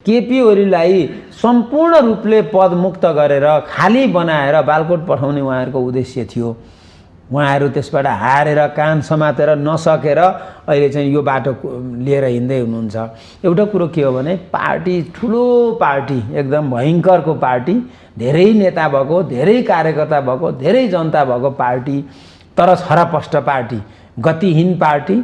केपी ओलीलाई सम्पूर्ण रूपले पदमुक्त गरेर खाली बनाएर बालकोट पठाउने उहाँहरूको उद्देश्य थियो। उहाँहरू त्यसबाट हारेर कान समातेर नसकेर अहिले चाहिँ यो बाटो लिएर हिँड्दै हुनुहुन्छ। एउटा कुरो के हो भने पार्टी ठुलो पार्टी, एकदम भयङ्करको पार्टी, धेरै नेता भएको, धेरै कार्यकर्ता भएको, धेरै जनता भएको पार्टी, तर छरपष्ट पार्टी, गतिहीन पार्टी,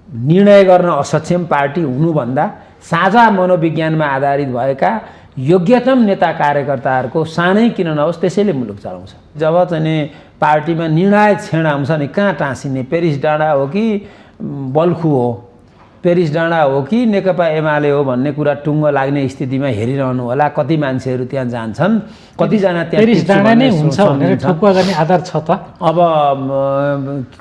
निर्णय गर्न असक्षम पार्टी हुनुभन्दा साझा मनोविज्ञानमा आधारित भएका योग्यतम नेता कार्यकर्ताहरूको सानै किन नहोस् त्यसैले मुलुक चलाउँछ। जब चाहिँ पार्टीमा निर्णायक क्षण आउँछ नि कहाँ टाँसिने, पेरिस डाँडा हो कि बल्खु हो, पेरिस डाँडा हो कि नेकपा एमाले हो भन्ने कुरा टुङ्गो लाग्ने स्थितिमा हेरिरहनु होला। कति मान्छेहरू त्यहाँ जान्छन्, कतिजना त्यहाँ पेरिस डाँडा नै हुन्छ भनेर ठोकुवा गर्ने आधार छ त। अब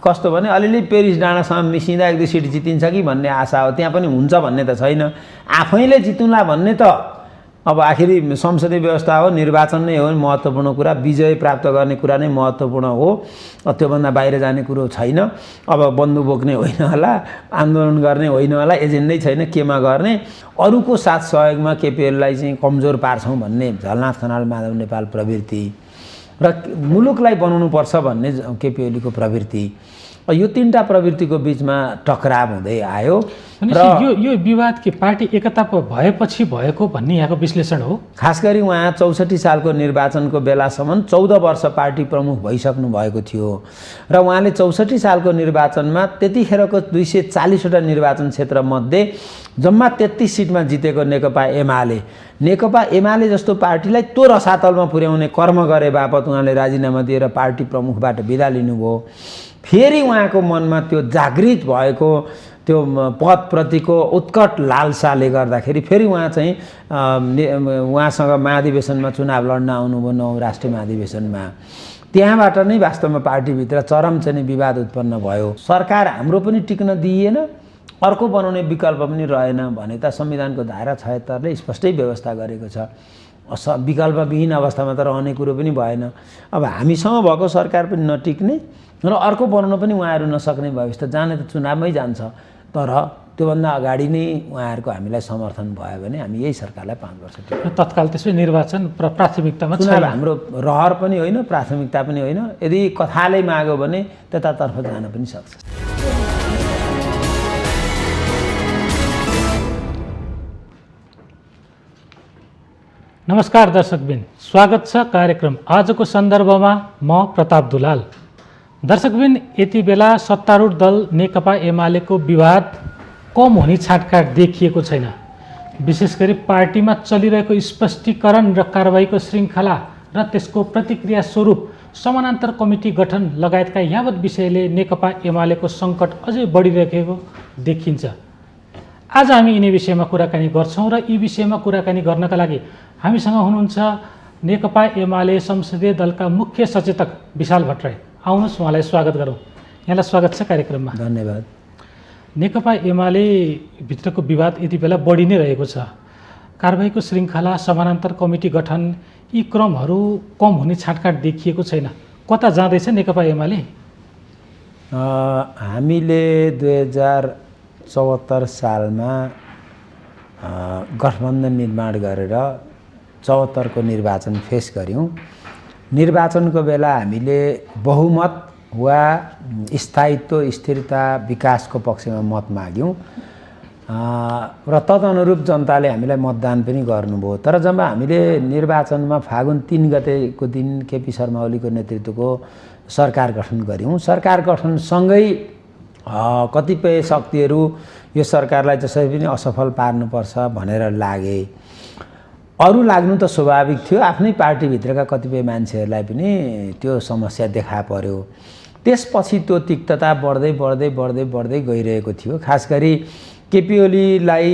कस्तो भने अलिअलि पेरिस डाँडासँग मिसिँदा 1-2 सिट जितिन्छ कि भन्ने आशा हो। त्यहाँ पनि हुन्छ भन्ने त छैन। आफैले जितुला भन्ने त अब आखिरी संसदीय व्यवस्था हो, निर्वाचन नै हो महत्त्वपूर्ण कुरा, विजय प्राप्त गर्ने कुरा नै महत्त्वपूर्ण हो। त्योभन्दा बाहिर जाने कुरो छैन। अब बन्दुक बोक्ने होइन होला, आन्दोलन गर्ने होइन होला, एजेन्डै छैन केमा गर्ने। अरूको साथ सहयोगमा केपीएललाई चाहिँ कमजोर पार्छौँ भन्ने झलनाथ खनाल माधव नेपाल प्रवृत्ति र मुलुकलाई बनाउनुपर्छ भन्ने केपी ओलीको प्रवृत्ति, यो तीनटा प्रवृत्तिको बीचमा टकराव हुँदै आयो। र यो विवाद के पार्टी एकता भएपछि भएको भन्ने यहाँको विश्लेषण हो। खास गरी उहाँ 64 सालको निर्वाचनको बेलासम्म 14 वर्ष पार्टी प्रमुख भइसक्नु भएको थियो र उहाँले 64 सालको निर्वाचनमा त्यतिखेरको 240वटा निर्वाचन क्षेत्रमध्ये जम्मा 33 सिटमा जितेको नेकपा एमाले जस्तो पार्टीलाई त्यो रसातलमा पुर्याउने कर्म गरे बापत उहाँले राजीनामा दिएर पार्टी प्रमुखबाट बिदा लिनुभयो। फेरि उहाँको मनमा त्यो जागृत भएको त्यो पदप्रतिको उत्कट लालसाले गर्दाखेरि फेरि उहाँ चाहिँ उहाँसँग महाधिवेशनमा चुनाव लड्न आउनुभयो 9औं राष्ट्रिय महाधिवेशनमा। त्यहाँबाट नै वास्तवमा पार्टीभित्र चरम चाहिँ विवाद उत्पन्न भयो। सरकार हाम्रो पनि टिक्न दिइएन, अर्को बनाउने विकल्प पनि रहेन भने त संविधानको धारा 76ले स्पष्टै व्यवस्था गरेको छ। विकल्पविहीन अवस्थामा त रहने कुरो पनि भएन। अब हामीसँग भएको सरकार पनि नटिक्ने र अर्को बनाउन पनि उहाँहरू नसक्ने भएपछि त जाने त चुनावमै जान्छ। तर त्योभन्दा अगाडि नै उहाँहरूको हामीलाई समर्थन भयो भने हामी यही सरकारलाई 5 वर्ष टिक्छौँ। तत्काल त्यसै निर्वाचन प्राथमिकतामा चुनाव हाम्रो रहर पनि होइन, प्राथमिकता पनि होइन। यदि कथाले माग्यो भने त्यतातर्फ जान पनि सक्छ। नमस्कार दर्शकबिन, स्वागत छ कार्यक्रम आजको सन्दर्भमा। म प्रताप दुलाल। दर्शकबिन, यति बेला सत्तारूढ दल नेकपा एमालेको विवाद कम हुने छाटकाट देखिएको छैन। विशेष गरी पार्टीमा चलिरहेको स्पष्टीकरण र कारबाहीको श्रृङ्खला र त्यसको प्रतिक्रिया स्वरूप समानान्तर कमिटी गठन लगायतका यावत विषयले नेकपा एमालेको सङ्कट अझै बढिरहेको देखिन्छ। आज हामी यिनै विषयमा कुराकानी गर्छौँ र यी विषयमा कुराकानी गर्नका लागि हामीसँग हुनुहुन्छ नेकपा एमाले संसदीय दलका मुख्य सचेतक विशाल भट्टराई। आउनुहोस्, उहाँलाई स्वागत गरौँ। यहाँलाई स्वागत छ कार्यक्रममा। धन्यवाद। नेकपा एमाले भित्रको विवाद यति बेला बढी नै रहेको छ। कारबाहीको श्रृङ्खला, समानान्तर कमिटी गठन, यी क्रमहरू कम हुने छाटकाट देखिएको छैन। कता जाँदैछ नेकपा एमाले? हामीले 2074 सालमा गठबन्धन निर्माण गरेर 74 को निर्वाचन फेस गऱ्यौँ। निर्वाचनको बेला हामीले बहुमत वा स्थायित्व, स्थिरता, विकासको पक्षमा मत माग्यौँ र तदनुरूप जनताले हामीलाई मतदान पनि गर्नुभयो। तर जब हामीले निर्वाचनमा फागुन 3 गतेको दिन केपी शर्मा ओलीको नेतृत्वको सरकार गठन गऱ्यौँ। सरकार गठनसँगै कतिपय शक्तिहरू यो सरकारलाई जसरी पनि असफल पार्नुपर्छ भनेर लागे। अरू लाग्नु त स्वाभाविक थियो, आफ्नै पार्टीभित्रका कतिपय मान्छेहरूलाई पनि त्यो समस्या देखा पर्यो। त्यसपछि त्यो तिक्तता बढ्दै बढ्दै बढ्दै बढ्दै गइरहेको थियो। खास गरी केपी ओलीलाई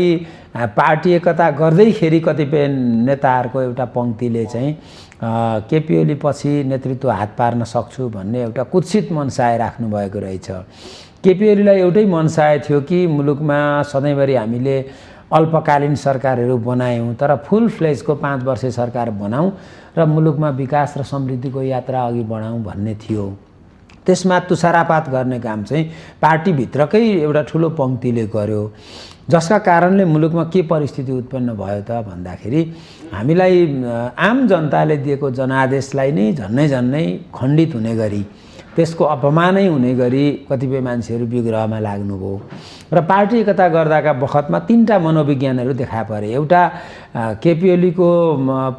पार्टी एकता गर्दैखेरि कतिपय नेताहरूको एउटा पङ्क्तिले चाहिँ केपी ओली पछि नेतृत्व हात पार्न सक्छु भन्ने एउटा कुत्सित मनसाय राख्नुभएको रहेछ। केपी ओलीलाई एउटै मनसाय थियो कि मुलुकमा सधैँभरि हामीले अल्पकालीन सरकारहरू बनायौँ, तर फुल फ्लेजको 5 वर्षे सरकार बनाऊँ र मुलुकमा विकास र समृद्धिको यात्रा अघि बढाउँ भन्ने थियो। त्यसमा तुषारापात गर्ने काम चाहिँ पार्टीभित्रकै एउटा ठुलो पङ्क्तिले गर्यो, जसका कारणले मुलुकमा के परिस्थिति उत्पन्न भयो त भन्दाखेरि हामीलाई आम जनताले दिएको जनादेशलाई नै झन्नै खण्डित हुने गरी, त्यसको अपमानै हुने गरी कतिपय मान्छेहरू विग्रहमा लाग्नुभयो र पार्टी एकता गर्दाका बखतमा 3टा मनोविज्ञानहरू देखा परे। एउटा केपी ओलीको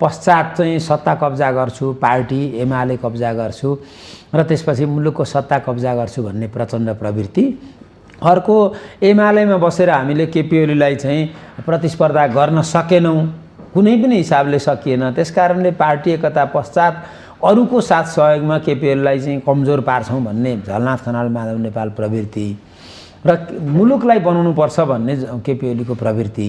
पश्चात चाहिँ सत्ता कब्जा गर्छु, पार्टी एमाले कब्जा गर्छु र त्यसपछि मुलुकको सत्ता कब्जा गर्छु भन्ने प्रचण्ड प्रवृत्ति। अर्को एमालेमा बसेर हामीले केपी ओलीलाई चाहिँ प्रतिस्पर्धा गर्न सकेनौँ, कुनै पनि हिसाबले सकिएन, त्यसकारणले पार्टी एकता पश्चात अरूको साथ सहयोगमा केपी ओलीलाई चाहिँ कमजोर पार्छौँ भन्ने झलनाथ खनाल माधव नेपाल प्रवृत्ति र मुलुकलाई बनाउनुपर्छ भन्ने केपी ओलीको प्रवृत्ति,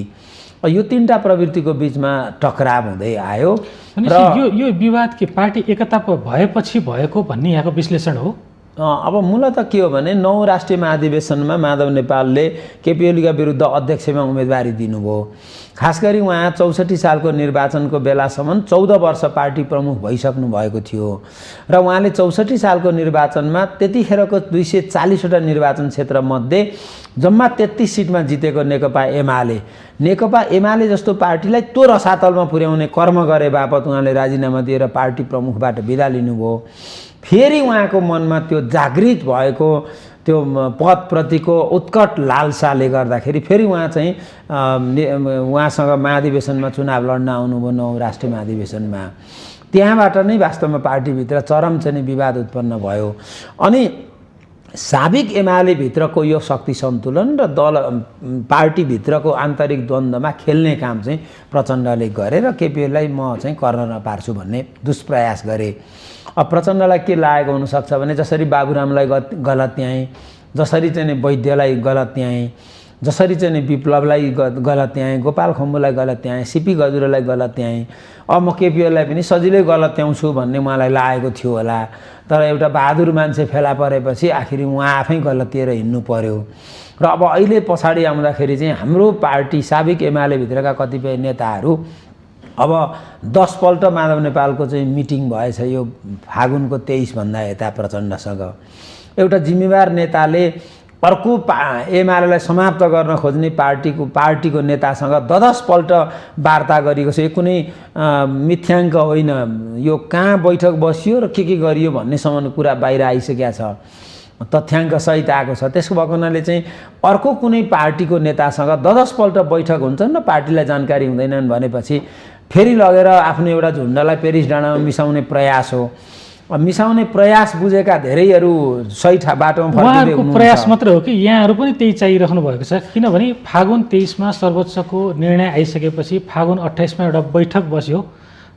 यो 3टा प्रवृत्तिको बिचमा टकराव हुँदै आयो र यो विवाद के पार्टी एकता भएपछि भएको भन्ने यहाँको विश्लेषण हो। अब मूलतः के हो भने 9 राष्ट्रिय महाधिवेशनमा माधव नेपालले केपी ओलीका विरुद्ध अध्यक्षमा उम्मेदवारी दिनुभयो। खास गरी उहाँ 64 सालको निर्वाचनको बेलासम्म 14 वर्ष पार्टी प्रमुख भइसक्नु भएको थियो र उहाँले 64 सालको निर्वाचनमा त्यतिखेरको 240वटा निर्वाचन क्षेत्रमध्ये जम्मा 33 सिटमा जितेको नेकपा एमाले जस्तो पार्टीलाई त्यो रसातलमा पुर्याउने कर्म गरे बापत उहाँले राजीनामा दिएर पार्टी प्रमुखबाट बिदा लिनुभयो। फेरि उहाँको मनमा त्यो जागृत भएको त्यो पदप्रतिको उत्कट लालसाले गर्दाखेरि फेरि उहाँ चाहिँ उहाँसँग महाधिवेशनमा चुनाव लड्न आउनुभयो 9 राष्ट्रिय महाधिवेशनमा। त्यहाँबाट नै वास्तवमा पार्टीभित्र चरम चाहिँ विवाद उत्पन्न भयो। अनि साबिक एमाले भित्रको यो शक्ति सन्तुलन र पार्टीभित्रको आन्तरिक द्वन्द्वमा खेल्ने काम चाहिँ प्रचण्डले गरे र केपी ओलीलाई म चाहिँ कर्नरमा पार्छु भन्ने दुष्प्रयास गरे। अब प्रचण्डलाई के लागेको हुनसक्छ भने जसरी बाबुरामलाई गलत्याएँ, जसरी चाहिँ वैद्यलाई गलत्याएँ, जसरी चाहिँ विप्लवलाई गलत्याएँ, गोपाल खम्बुलाई गलत्याएँ, सिपी गजुरेलाई गलत्याएँ, अब म केपी ओलीलाई पनि सजिलै गलत्याउँछु भन्ने उहाँलाई लागेको थियो होला। तर एउटा बहादुर मान्छे फेला परेपछि आखिर उहाँ आफै गलतिएर हिँड्नु पर्यो र अब अहिले पछाडि आउँदाखेरि चाहिँ हाम्रो पार्टी साबिक एमाले भित्रका कतिपय नेताहरू अब 10 पल्ट माधव नेपालको चाहिँ मिटिङ भएछ यो फागुनको 23 भन्दा यता प्रचण्डसँग। एउटा जिम्मेवार नेताले अर्को एमालेलाई समाप्त गर्न खोज्ने पार्टीको नेतासँग 10 पल्ट वार्ता गरेको छ। यो कुनै मिथ्याङ्क होइन, यो कहाँ बैठक बसियो र के गरियो भन्नेसम्म कुरा बाहिर आइसकेको छ, तथ्याङ्क सहित आएको छ। त्यसको भएको हुनाले चाहिँ अर्को कुनै पार्टीको नेतासँग 10 पल्ट बैठक हुन्छन् र पार्टीलाई जानकारी हुँदैनन् भनेपछि फेरि लगेर आफ्नो एउटा झुन्डलाई पेरिस डाँडामा मिसाउने प्रयास हो। मिसाउने प्रयास बुझेका धेरैहरू सही बाटोमा फर्किँदै हुनुहुन्छ। प्रयास मात्र हो कि यहाँहरू पनि त्यही चाहिराख्नु भएको छ, किनभने फागुन 23मा सर्वोच्चको निर्णय आइसकेपछि फागुन 28मा एउटा बैठक बस्यो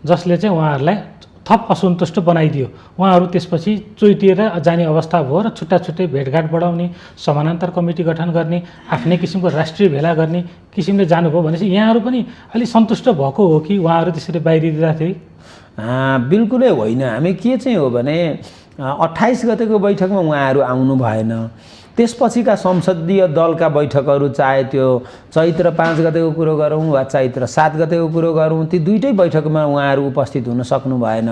जसले चाहिँ उहाँहरूलाई थप असन्तुष्ट बनाइदियो। उहाँहरू त्यसपछि चोइटिएर जाने अवस्था भयो र छुट्टा छुट्टै भेटघाट बढाउने, समानान्तर कमिटी गठन गर्ने, आफ्नै किसिमको राष्ट्रिय भेला गर्ने किसिमले जानुभयो भनेपछि यहाँहरू पनि अलि सन्तुष्ट भएको हो कि उहाँहरू त्यसरी बाहिरिँदाखेरि? बिल्कुलै होइन। हामी के चाहिँ हो भने 28 गतेको बैठकमा उहाँहरू आउनु भएन। त्यसपछिका संसदीय दलका बैठकहरू चाहे त्यो चैत्र 5 गतेको कुरो गरौँ वा चैत्र 7 गतेको कुरो गरौँ, ती दुईटै बैठकमा उहाँहरू उपस्थित हुन सक्नु भएन।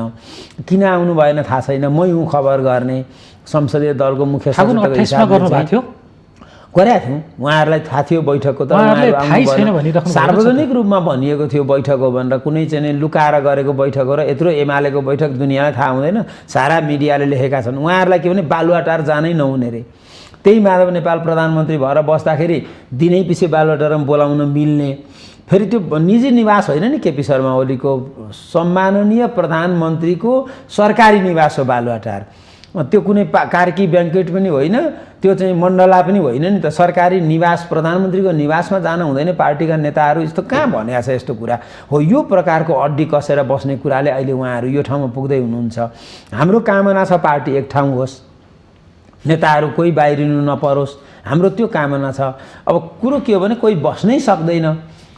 किन आउनु भएन थाहा छैन, मै हुँ खबर गर्ने। संसदीय दलको मुख्य सचेतकको हिसाबले गरेका थियौँ, उहाँहरूलाई थाहा थियो बैठकको, तर सार्वजनिक रूपमा भनिएको थियो बैठक हो भनेर। कुनै चाहिँ लुकाएर गरेको बैठक हो र यत्रो एमालेको बैठक दुनियाँलाई थाहा हुँदैन, सारा मिडियाले लेखेका छन्। उहाँहरूलाई के भने बालुवाटार जानै नहुने रे। त्यही माधव नेपाल प्रधानमन्त्री भएर बस्दाखेरि दिनै पछि बालुवाटारमा बोलाउन मिल्ने। फेरि त्यो निजी निवास होइन नि, केपी शर्मा ओलीको सम्माननीय प्रधानमन्त्रीको सरकारी निवास हो बालुवाटार। त्यो कुनै कार्की ब्याङ्केट पनि होइन, त्यो चाहिँ मण्डला पनि होइन नि त, सरकारी निवास, प्रधानमन्त्रीको निवासमा जान हुँदैन पार्टीका नेताहरू। यस्तो कहाँ भनेको छ यस्तो कुरा हो? यो प्रकारको अड्डी कसेर बस्ने कुराले अहिले उहाँहरू यो ठाउँमा पुग्दै हुनुहुन्छ। हाम्रो कामना छ पार्टी एक ठाउँ होस्, नेताहरू कोही बाहिरिनु नपरोस्, हाम्रो त्यो कामना छ। अब कुरो के हो भने कोही बस्नै सक्दैन,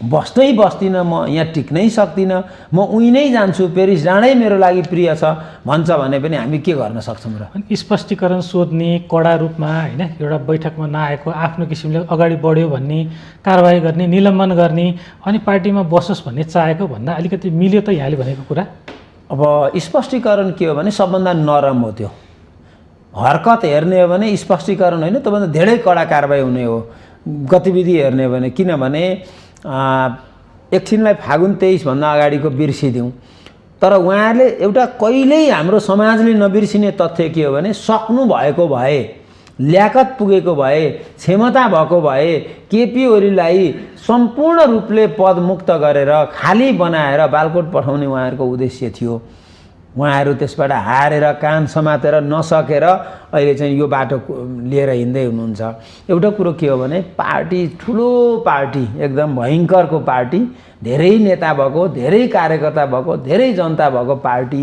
बस्दिनँ, म यहाँ टिक्नै सक्दिनँ, म उहीँ नै जान्छु, पेरिस डाँडै मेरो लागि प्रिय छ भन्छ भने पनि हामी के गर्न सक्छौँ र? स्पष्टीकरण सोध्ने, कडा रूपमा होइन, एउटा बैठकमा नआएको आफ्नो किसिमले अगाडि बढ्यो भन्ने, कारबाही गर्ने, निलम्बन गर्ने, अनि पार्टीमा बसोस् भन्ने चाहेको भन्दा अलिकति मिल्यो त यहाँले भनेको कुरा? अब स्पष्टीकरण के हो भने सबभन्दा नरम हो त्यो। हरकत हेर्ने हो भने स्पष्टीकरण होइन, त्योभन्दा धेरै कडा कारबाही हुने हो। गतिविधि हेर्ने हो भने, किनभने एकछिनलाई फागुन 23 भन्दा अगाडिको बिर्सिदिउँ, तर उहाँहरूले एउटा कहिल्यै हाम्रो समाजले नबिर्सिने तथ्य के हो भने सक्नु भएको भए, ल्याकत पुगेको भए, क्षमता भएको भए केपी ओलीलाई सम्पूर्ण रूपले पदमुक्त गरेर खाली बनाएर बालकोट पठाउने उहाँहरूको उद्देश्य थियो। उहाँहरू त्यसबाट हारेर कान समातेर नसकेर अहिले चाहिँ यो बाटो लिएर हिँड्दै हुनुहुन्छ। एउटा कुरो के हो भने पार्टी ठुलो पार्टी, एकदम भयङ्करको पार्टी, धेरै नेता भएको, धेरै कार्यकर्ता भएको, धेरै जनता भएको पार्टी,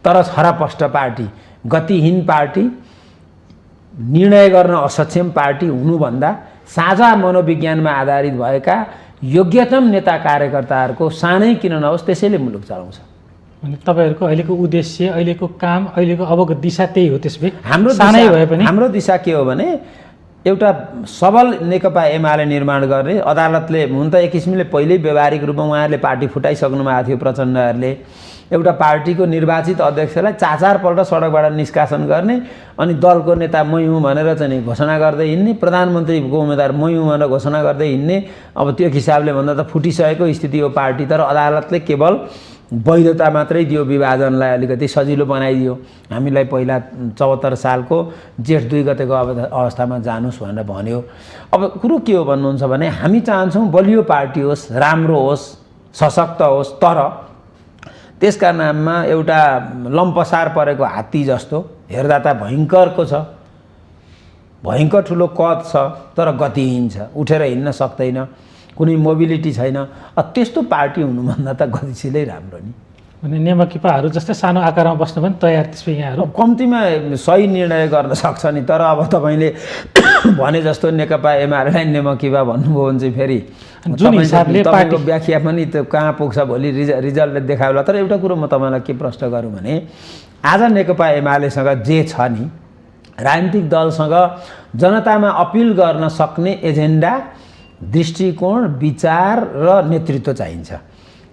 तर छरपष्ट पार्टी, गतिहीन पार्टी, निर्णय गर्न असक्षम पार्टी हुनुभन्दा साझा मनोविज्ञानमा आधारित भएका योग्यतम नेता कार्यकर्ताहरूको सानै किन नहोस् त्यसैले मुलुक चलाउँछ। अनि तपाईँहरूको अहिलेको उद्देश्य, अहिलेको काम, अहिलेको अबको दिशा त्यही हो। त्यसभए हाम्रो दिशा के हो भने एउटा सबल नेकपा एमाले निर्माण गर्ने। अदालतले हुन त एक किसिमले पहिल्यै व्यवहारिक रूपमा उहाँहरूले पार्टी फुटाइसक्नु भएको थियो प्रचण्डहरूले। एउटा पार्टीको निर्वाचित अध्यक्षलाई 4 पल्ट सडकबाट निष्कासन गर्ने अनि दलको नेता मै हुँ भनेर चाहिँ घोषणा गर्दै हिँड्ने, प्रधानमन्त्रीको उम्मेदवार मै हुँ भनेर घोषणा गर्दै हिँड्ने। अब त्यो हिसाबले भन्दा त फुटिसकेको स्थिति हो पार्टी, तर अदालतले केवल वैधता मात्रै दियो, विभाजनलाई अलिकति सजिलो बनाइदियो। हामीलाई पहिला 74 सालको जेठ 2 गतेको अवस्थामा जानुस् भनेर भन्यो। अब कुरो के हो भन्नुहुन्छ भने हामी चाहन्छौँ बलियो पार्टी होस्, राम्रो होस्, सशक्त होस्, तर त्यसका नाममा एउटा लम्पसार परेको हात्ती जस्तो हेर्दा त भयङ्करको छ, भयङ्कर ठुलो कद छ, तर गतिहीन छ, उठेर हिँड्न सक्दैन, कुनै मोबिलिटी छैन। त्यस्तो पार्टी हुनुभन्दा त गतिशीलै राम्रो नि। भने नेमकिपाहरू जस्तै सानो आकारमा बस्नु पनि तयार, त्यसपछि यहाँहरू कम्तीमा सही निर्णय गर्न सक्छ नि। तर अब तपाईँले भने जस्तो नेकपा एमालेलाई नेमकिपा भन्नुभयो भने चाहिँ फेरि जुन हिसाबले तपाईँको व्याख्या पनि त्यो कहाँ पुग्छ भोलि रिजल्टले देखाउला। तर एउटा कुरो म तपाईँलाई के प्रश्न गरौँ भने आज नेकपा एमालेसँग जे छ नि, राजनीतिक दलसँग जनतामा अपिल गर्न सक्ने एजेन्डा, दृष्टिकोण, विचार र नेतृत्व चाहिन्छ।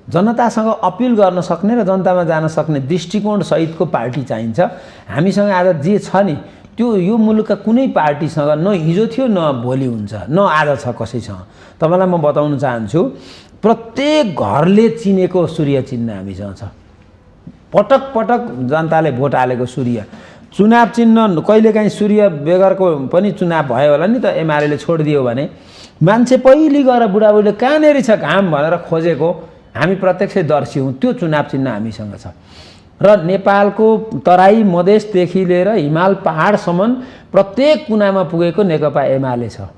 जनतासँग अपिल गर्न सक्ने र जनतामा जान सक्ने दृष्टिकोण सहितको पार्टी चाहिन्छ। हामीसँग आज जे छ नि त्यो यो मुलुकका कुनै पार्टीसँग न हिजो थियो न भोलि हुन्छ, न आज छ कसैसँग। तपाईँलाई म बताउन चाहन्छु, प्रत्येक घरले चिनेको सूर्य चिन्ह हामीसँग छ। पटक पटक जनताले भोट हालेको सूर्य। चुनाव चिन्ह कहिलेकाहीँ सूर्य बेगरको पनि चुनाव भयो होला नि त, एमाले छोडिदियो भने मान्छे पहिले गएर बुढाबुढीले कहाँनिर छ घाम भनेर खोजेको हामी प्रत्यक्षदर्शी हौँ। त्यो चुनाव चिन्ह हामीसँग छ र नेपालको तराई मधेसदेखि लिएर हिमाल पहाडसम्म प्रत्येक कुनामा पुगेको नेकपा एमाले छ।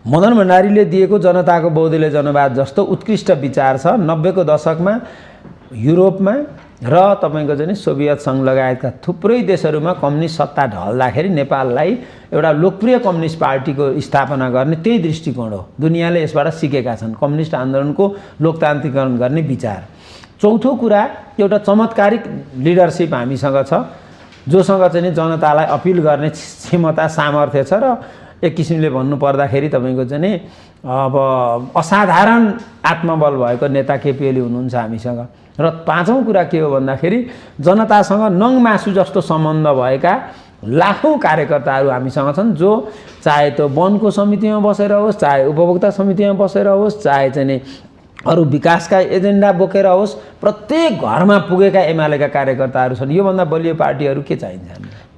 मदन भण्डारीले दिएको जनताको बौद्धले जनवाद जस्तो उत्कृष्ट विचार छ। 90 को दशकमा युरोपमा र तपाईँको चाहिँ सोभियत सङ्घ लगायतका थुप्रै देशहरूमा कम्युनिस्ट सत्ता ढल्दाखेरि नेपाललाई एउटा लोकप्रिय कम्युनिस्ट पार्टीको स्थापना गर्ने त्यही दृष्टिकोण हो। दुनियाँले यसबाट सिकेका छन्, कम्युनिस्ट आन्दोलनको लोकतान्त्रिकरण गर्ने विचार। चौथो कुरा, एउटा चमत्कारिक लिडरसिप हामीसँग छ, जोसँग चाहिँ जनतालाई अपिल गर्ने क्षमता, सामर्थ्य छ। र एक किसिमले भन्नुपर्दाखेरि तपाईँको चाहिँ अब असाधारण आत्मबल भएको नेता केपी ओली हुनुहुन्छ हामीसँग। र पाँचौँ कुरा के हो भन्दाखेरि जनतासँग नङ मासु जस्तो सम्बन्ध भएका लाखौँ कार्यकर्ताहरू हामीसँग छन्, जो चाहे त्यो वनको समितिमा बसेर होस्, चाहे उपभोक्ता समितिमा बसेर होस्, चाहे चाहिँ अरू विकासका एजेन्डा बोकेर होस्, प्रत्येक घरमा पुगेका एमालेका कार्यकर्ताहरू छन्। योभन्दा बलियो पार्टीहरू के चाहिन्छ?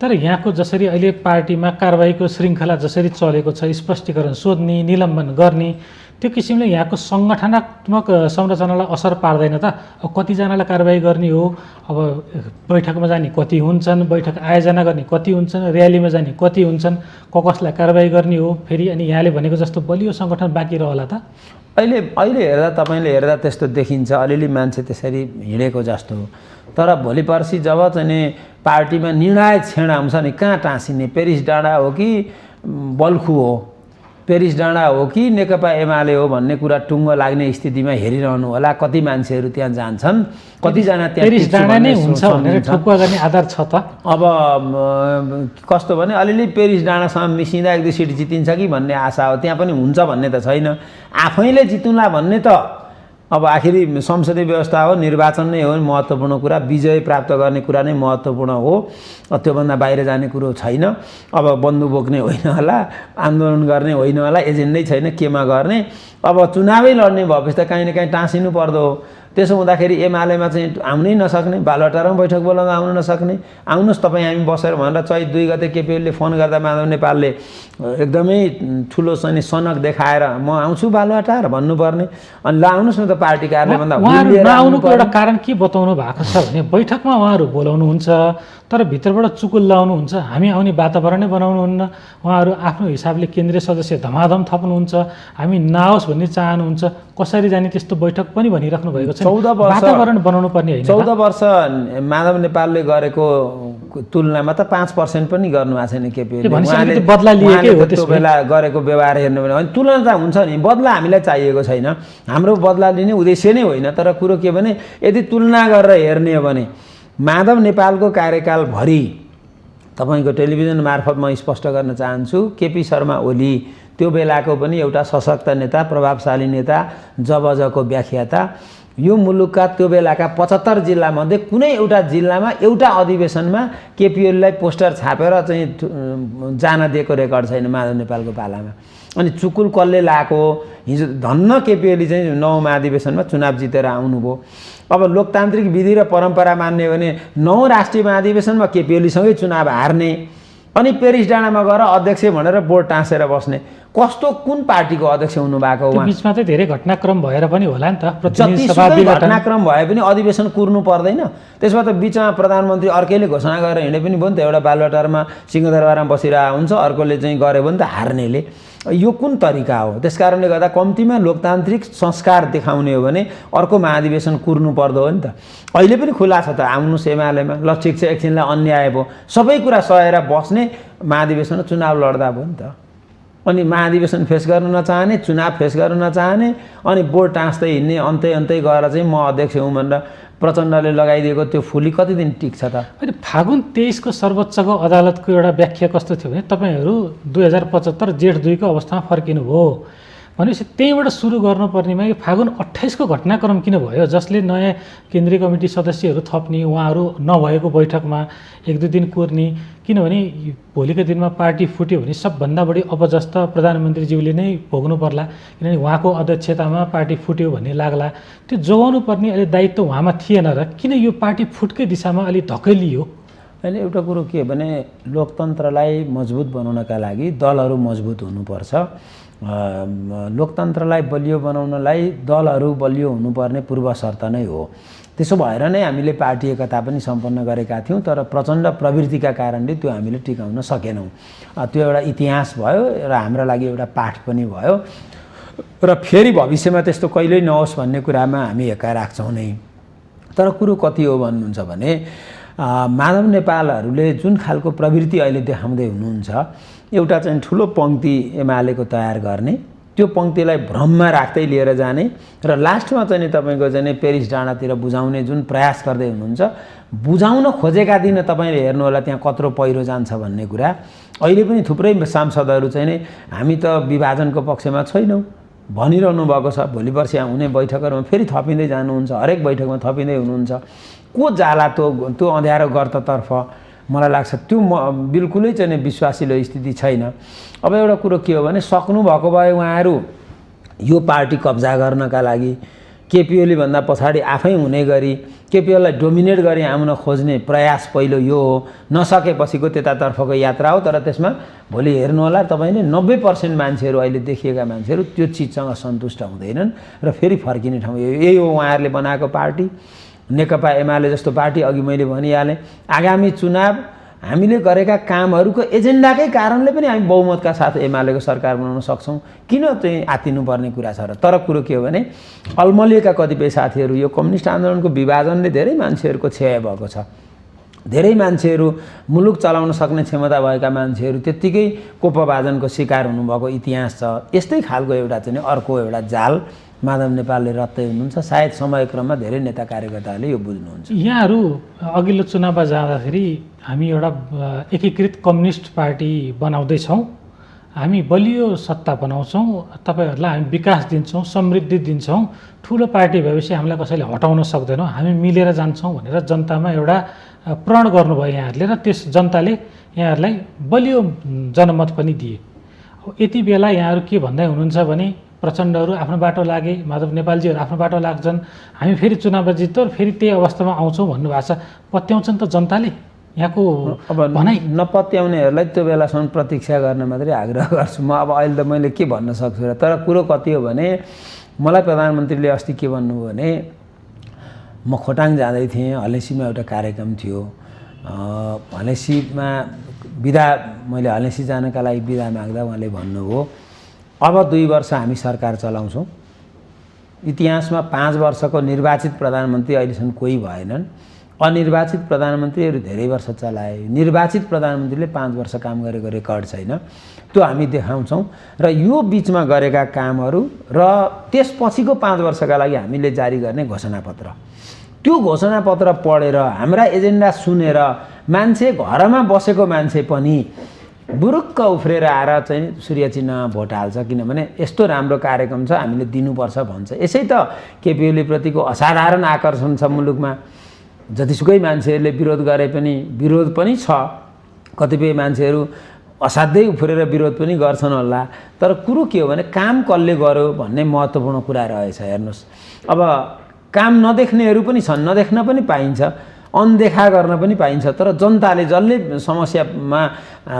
तर यहाँको जसरी अहिले पार्टीमा कारबाहीको श्रृङ्खला जसरी चलेको छ, स्पष्टीकरण सोध्ने, निलम्बन गर्ने, त्यो किसिमले यहाँको सङ्गठनात्मक संरचनालाई असर पार्दैन त? अब कतिजनालाई कारबाही गर्ने हो, अब बैठकमा जाने कति हुन्छन्, बैठक आयोजना गर्ने कति हुन्छन्, र्यालीमा जाने कति हुन्छन्, कसलाई कारबाही गर्ने हो, फेरि अनि यहाँले भनेको जस्तो बलियो सङ्गठन बाँकी रहला त? अहिले हेर्दा तपाईँले हेर्दा त्यस्तो देखिन्छ, अलिअलि मान्छे त्यसरी हिँडेको जस्तो हो। तर भोलि पर्सि जब चाहिँ पार्टीमा निर्णायक क्षण आउँछ नि, कहाँ टाँसिने, पेरिस डाँडा हो कि बल्खु हो, पेरिस डाँडा हो कि नेकपा एमाले हो भन्ने कुरा टुङ्गो लाग्ने स्थितिमा हेरिरहनु होला। कति मान्छेहरू त्यहाँ जान्छन्, कतिजना त्यहाँ पेरिस डाँडा नै हुन्छ भनेर ठोकुवा गर्ने आधार छ त? अब कस्तो भने अलिअलि पेरिस डाँडासँग मिसिँदा 1-2 सिट जितिन्छ कि भन्ने आशा हो। त्यहाँ पनि हुन्छ भन्ने त छैन, आफैले जितुला भन्ने त अब आखिरी संसदीय व्यवस्था हो, निर्वाचन नै हो महत्त्वपूर्ण कुरा, विजय प्राप्त गर्ने कुरा नै महत्त्वपूर्ण हो, त्योभन्दा बाहिर जाने कुरो छैन। अब बन्दुक बोक्ने होइन होला, आन्दोलन गर्ने होइन होला, एजेन्डै छैन केमा गर्ने। अब चुनावै लड्ने भएपछि त काहीँ न काहीँ टाँसिनु पर्दो हो। त्यसो हुँदाखेरि एमालेमा चाहिँ आउनै नसक्ने, बालुवाटारमा बैठक बोलाउँदा आउनु नसक्ने, आउनुहोस् तपाईँ हामी बसेर भनेर चैत 2 गते केपीओलीले फोन गर्दा माधव नेपालले एकदमै ठुलो चाहिँ सनक देखाएर म आउँछु बालुवाटार भन्नुपर्ने, अनि ल आउनुहोस् न त पार्टी कार्यालय भन्दा उहाँहरू नआउनुको एउटा कारण के बताउनु भएको छ भने बैठकमा उहाँहरू बोलाउनुहुन्छ तर भित्रबाट चुकुल लाउनुहुन्छ, हामी आउने वातावरणै बनाउनुहुन्न, उहाँहरू आफ्नो हिसाबले केन्द्रीय सदस्य धमाधम थप्नुहुन्छ, हामी नआओस् भन्ने चाहनुहुन्छ, कसरी जाने त्यस्तो बैठक पनि भनिराख्नु भएको छ। 14 वर्ष वातावरण बनाउनु पर्ने होइन। 14 वर्ष माधव नेपालले गरेको तुलनामा त 5% पनि गर्नु भएको छैन केपीओलीले। उहाँले बदला लिएकै हो त्यो बेला गरेको व्यवहार हेर्नु भने तुलना त हुन्छ नि, बदला हामीलाई चाहिएको छैन, हाम्रो बदला लिने उद्देश्य नै होइन। तर कुरो के भने यदि तुलना गरेर हेर्ने हो भने माधव नेपालको कार्यकालभरि तपाईँको टेलिभिजन मार्फत म स्पष्ट गर्न चाहन्छु, केपी शर्मा ओली त्यो बेलाको पनि एउटा सशक्त नेता, प्रभावशाली नेता, जबजको व्याख्याता, यो मुलुकका त्यो बेलाका 75 जिल्लामध्ये कुनै एउटा जिल्लामा एउटा अधिवेशनमा केपीओलीलाई पोस्टर छापेर चाहिँ जान दिएको रेकर्ड छैन माधव नेपालको पालामा। अनि चुकुल कसले लाएको, हिजो धन्न केपीओली चाहिँ 9 महाधिवेशनमा चुनाव जितेर आउनुभयो। अब लोकतान्त्रिक विधि र परम्परा मान्ने भने 9 राष्ट्रिय महाधिवेशनमा केपीओलीसँगै चुनाव हार्ने, अनि पेरिस डाँडामा गएर अध्यक्ष भनेर बोर्ड टाँसेर बस्ने, कस्तो कुन पार्टीको अध्यक्ष हुनुभएको हो? बिचमा चाहिँ धेरै घटनाक्रम भएर पनि होला नि त, जतिसुकै घटनाक्रम भए पनि अधिवेशन कुर्नु पर्दैन। त्यसमा त बिचमा प्रधानमन्त्री अर्कैले घोषणा गरेर हिँडे पनि भयो नि त, एउटा बालुवाटारमा सिंहदरबारमा बसिरहेको हुन्छ, अर्कोले चाहिँ गऱ्यो भने त हार्नेले। यो कुन तरिका हो? त्यसकारणले गर्दा कम्तीमा लोकतान्त्रिक संस्कार देखाउने हो भने अर्को महाधिवेशन कुर्नु पर्दो हो नि त। अहिले पनि खुला छ त, आउनुहोस् एमालेमा, ल ठिक छ एकछिनलाई अन्याय भयो, सबै कुरा सहेर बस्ने, महाधिवेशन चुनाव लड्दा भयो नि त। अनि महाधिवेशन फेस गर्न नचाहने, चुनाव फेस गर्न नचाहने, अनि बोर्ड टाँस्दै हिँड्ने, अन्त्य गएर चाहिँ म अध्यक्ष हुँ भनेर प्रचण्डले लगाइदिएको त्यो फुली कति दिन टिक्छ त? अहिले फागुन 23 को सर्वोच्चको अदालतको एउटा व्याख्या कस्तो थियो भने तपाईँहरू 2075 जेठ 2 को अवस्थामा फर्किनुभयो भनेपछि त्यहीँबाट सुरु गर्नुपर्नेमा यो फागुन 28 को घटनाक्रम किन भयो, जसले नयाँ केन्द्रीय कमिटी सदस्यहरू थप्ने, उहाँहरू नभएको बैठकमा 1-2 दिन कुर्ने, किनभने भोलिको दिनमा पार्टी फुट्यो भने सबभन्दा बढी अपजस्त प्रधानमन्त्रीज्यूले नै भोग्नु पर्ला, किनभने उहाँको अध्यक्षतामा पार्टी फुट्यो भन्ने लाग्ला, त्यो जोगाउनु पर्ने अहिले दायित्व उहाँमा थिएन र किन यो पार्टी फुटकै दिशामा अलि धकेलियो? अहिले एउटा कुरो के भने लोकतन्त्रलाई मजबुत बनाउनका लागि दलहरू मजबुत हुनुपर्छ। लोकतन्त्रलाई बलियो बनाउनलाई दलहरू बलियो हुनुपर्ने पूर्व शर्त नै हो। त्यसो भएर नै हामीले पार्टी एकता पनि सम्पन्न गरेका थियौँ, तर प्रचण्ड प्रवृत्तिका कारणले त्यो हामीले टिकाउन सकेनौँ। त्यो एउटा इतिहास भयो र हाम्रो लागि एउटा पाठ पनि भयो र फेरि भविष्यमा त्यस्तो कहिल्यै नहोस् भन्ने कुरामा हामी एका राख्छौँ नै। तर कुरो कति हो भन्नुहुन्छ भने माधव नेपालहरूले जुन खालको प्रवृत्ति अहिले देखाउँदै हुनुहुन्छ, एउटा चाहिँ ठुलो पङ्क्ति एमालेको तयार गर्ने, त्यो पङ्क्तिलाई भ्रममा राख्दै लिएर जाने र लास्टमा चाहिँ तपाईँको चाहिँ पेरिस डाँडातिर बुझाउने जुन प्रयास गर्दै हुनुहुन्छ, बुझाउन खोजेका दिन तपाईँले हेर्नु होला त्यहाँ कत्रो पहिरो जान्छ भन्ने कुरा। अहिले पनि थुप्रै सांसदहरू चाहिँ नै हामी त विभाजनको पक्षमा छैनौँ भनिरहनु भएको छ। भोलि पर्सि हुने बैठकहरूमा फेरि थपिँदै जानुहुन्छ, हरेक बैठकमा थपिँदै हुनुहुन्छ। को जाला त्यो अँध्यारो गर्ततर्फ? मलाई लाग्छ त्यो बिल्कुलै चाहिँ विश्वासिलो स्थिति छैन। अब एउटा कुरो के हो भने सक्नुभएको भए उहाँहरू यो पार्टी कब्जा गर्नका लागि केपीओली भन्दा पछाडि आफै हुने गरी केपीओलीलाई डोमिनेट गरी आउन खोज्ने प्रयास पहिलो यो हो। नसकेपछिको त्यतातर्फको यात्रा हो। तर त्यसमा भोलि हेर्नुहोला तपाईँले 90% मान्छेहरू अहिले देखिएका मान्छेहरू त्यो चिजसँग सन्तुष्ट हुँदैनन् र फेरि फर्किने ठाउँ यही हो। उहाँहरूले बनाएको पार्टी नेकपा एमाले जस्तो पार्टी, अघि मैले भनिहालेँ, आगामी चुनाव हामीले गरेका कामहरूको एजेन्डाकै कारणले पनि हामी बहुमतका साथ एमालेको सरकार बनाउन सक्छौँ। किन चाहिँ आत्तिनुपर्ने कुरा छ र? तर कुरो के हो भने अल्मलिएका कतिपय साथीहरू यो कम्युनिस्ट आन्दोलनको विभाजनले धेरै मान्छेहरूको क्षय भएको छ। धेरै मान्छेहरू मुलुक चलाउन सक्ने क्षमता भएका मान्छेहरू त्यत्तिकै कोपभाजनको शिकार हुनुभएको इतिहास छ। यस्तै खालको एउटा चाहिँ अर्को एउटा जाल माधव नेपालले रत्दै हुनुहुन्छ। सायद समयक्रममा धेरै नेता कार्यकर्ताहरूले यो बुझ्नुहुन्छ। यहाँहरू अघिल्लो चुनावमा जाँदाखेरि हामी एउटा एकीकृत कम्युनिस्ट पार्टी बनाउँदैछौँ हामी बलियो सत्ता बनाउँछौँ, तपाईँहरूलाई हामी विकास दिन्छौँ, समृद्धि दिन्छौँ, ठुलो पार्टी भएपछि हामीलाई कसैले हटाउन सक्दैनौँ, हामी मिलेर जान्छौँ भनेर जनतामा एउटा प्रण गर्नुभयो यहाँहरूले र त्यस जनताले यहाँहरूलाई बलियो जनमत पनि दिए। यति बेला यहाँहरू के भन्दै हुनुहुन्छ भने प्रचण्डहरू आफ्नो बाटो लागे, माधव नेपालजीहरू आफ्नो बाटो लाग्छन्, हामी फेरि चुनावमा जित्छौँ, फेरि त्यही अवस्थामा आउँछौँ भन्नुभएको छ। पत्याउँछन् त जनताले यहाँको अब भनाइ? नपत्याउनेहरूलाई त्यो बेलासम्म प्रतीक्षा गर्न मात्रै आग्रह गर्छु म। अब अहिले त मैले के भन्न सक्छु र, तर कुरो कति हो भने मलाई प्रधानमन्त्रीले अस्ति के भन्नुभयो भने म खोटाङ जाँदै थिएँ, हलेसीमा एउटा कार्यक्रम थियो, हलेसीमा बिदा मैले हलेसी जानका लागि बिदा माग्दा उहाँले भन्नुभयो अब 2 वर्ष हामी सरकार चलाउँछौँ। इतिहासमा 5 वर्षको निर्वाचित प्रधानमन्त्री अहिलेसम्म कोही भएनन्, अनिर्वाचित प्रधानमन्त्रीहरू धेरै वर्ष चलाए, निर्वाचित प्रधानमन्त्रीले 5 वर्ष काम गरेको रेकर्ड छैन, त्यो हामी देखाउँछौँ। र यो बिचमा गरेका कामहरू र त्यसपछिको 5 वर्षका लागि हामीले जारी गर्ने घोषणापत्र, त्यो घोषणापत्र पढेर हाम्रा एजेन्डा सुनेर मान्छे घरमा बसेको मान्छे पनि बुरुक्क उफ्रेर आएर चाहिँ सूर्य चिन्हमा भोट हाल्छ, किनभने यस्तो राम्रो कार्यक्रम छ हामीले दिनुपर्छ भन्छ। यसै त केपी ओली प्रतिको असाधारण आकर्षण छ मुलुकमा। जतिसुकै मान्छेहरूले विरोध गरे पनि विरोध पनि छ, कतिपय मान्छेहरू असाध्यै उफ्रेर विरोध पनि गर्छन् होला, तर कुरो के हो भने काम कसले गर्यो भन्ने महत्त्वपूर्ण कुरा रहेछ। हेर्नुहोस्, अब काम नदेख्नेहरू पनि छन्, नदेख्न पनि पाइन्छ, अनदेखा गर्न पनि पाइन्छ, तर जनताले जसले समस्यामा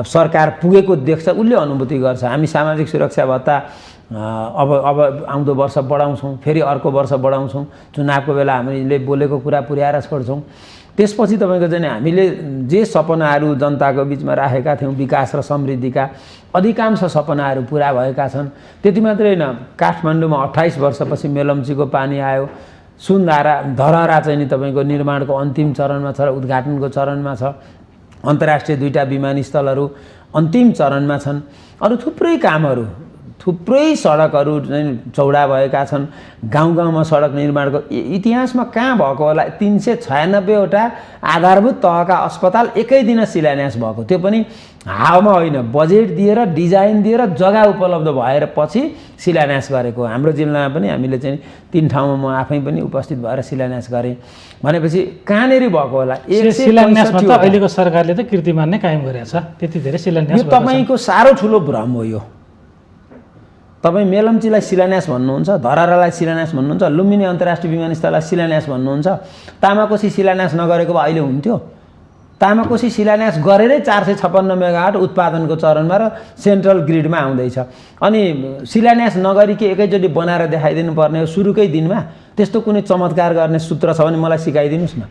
सरकार पुगेको देख्छ उसले अनुभूति गर्छ। हामी सामाजिक सुरक्षा भत्ता अब आउँदो वर्ष बढाउँछौँ, फेरि अर्को वर्ष बढाउँछौँ, चुनावको बेला हामीले बोलेको कुरा पुर्याएर छोड्छौँ। त्यसपछि तपाईँको चाहिँ हामीले जे सपनाहरू जनताको बिचमा राखेका थियौँ विकास र समृद्धिका, अधिकांश सपनाहरू पुरा भएका छन्। त्यति मात्रै होइन, काठमाडौँमा 28 वर्षपछि मेलम्चीको पानी आयो, सुनधारा धरहरा चाहिँ नि तपाईँको निर्माणको अन्तिम चरणमा छ र उद्घाटनको चरणमा छ, अन्तर्राष्ट्रिय 2टा विमानस्थलहरू अन्तिम चरणमा छन्, अरू थुप्रै कामहरू, थुप्रै सडकहरू चाहिँ चौडा भएका छन्, गाउँ गाउँमा सडक निर्माणको इतिहासमा कहाँ भएको होला। 396वटा आधारभूत तहका अस्पताल एकै दिन शिलान्यास भएको, त्यो पनि हावामा होइन, बजेट दिएर डिजाइन दिएर जग्गा उपलब्ध भएर पछि शिलान्यास गरेको। हाम्रो जिल्लामा पनि हामीले चाहिँ 3 ठाउँमा म आफै पनि उपस्थित भएर शिलान्यास गरेँ। भनेपछि कहाँनेरि भएको होला? शिलान्यासमा त अहिलेको सरकारले त कीर्तिमान नै कायम गरेको छ, त्यति धेरै शिलान्यास। यो तपाईँको साह्रो ठुलो भ्रम हो। यो तपाईँ मेलम्चीलाई शिलान्यास भन्नुहुन्छ, धरहरालाई शिलान्यास भन्नुहुन्छ, लुम्बिनी अन्तर्राष्ट्रिय विमानस्थललाई शिलान्यास भन्नुहुन्छ, तामाकोसी शिलान्यास नगरेको भए अहिले हुन्थ्यो। तामाकोसी शिलान्यास गरेरै 456 मेगावाट उत्पादनको चरणमा र सेन्ट्रल ग्रिडमा आउँदैछ। अनि शिलान्यास नगरी के एकैचोटि बनाएर देखाइदिनु पर्ने हो सुरुकै दिनमा? त्यस्तो कुनै चमत्कार गर्ने सूत्र छ भने मलाई सिकाइदिनुहोस् न।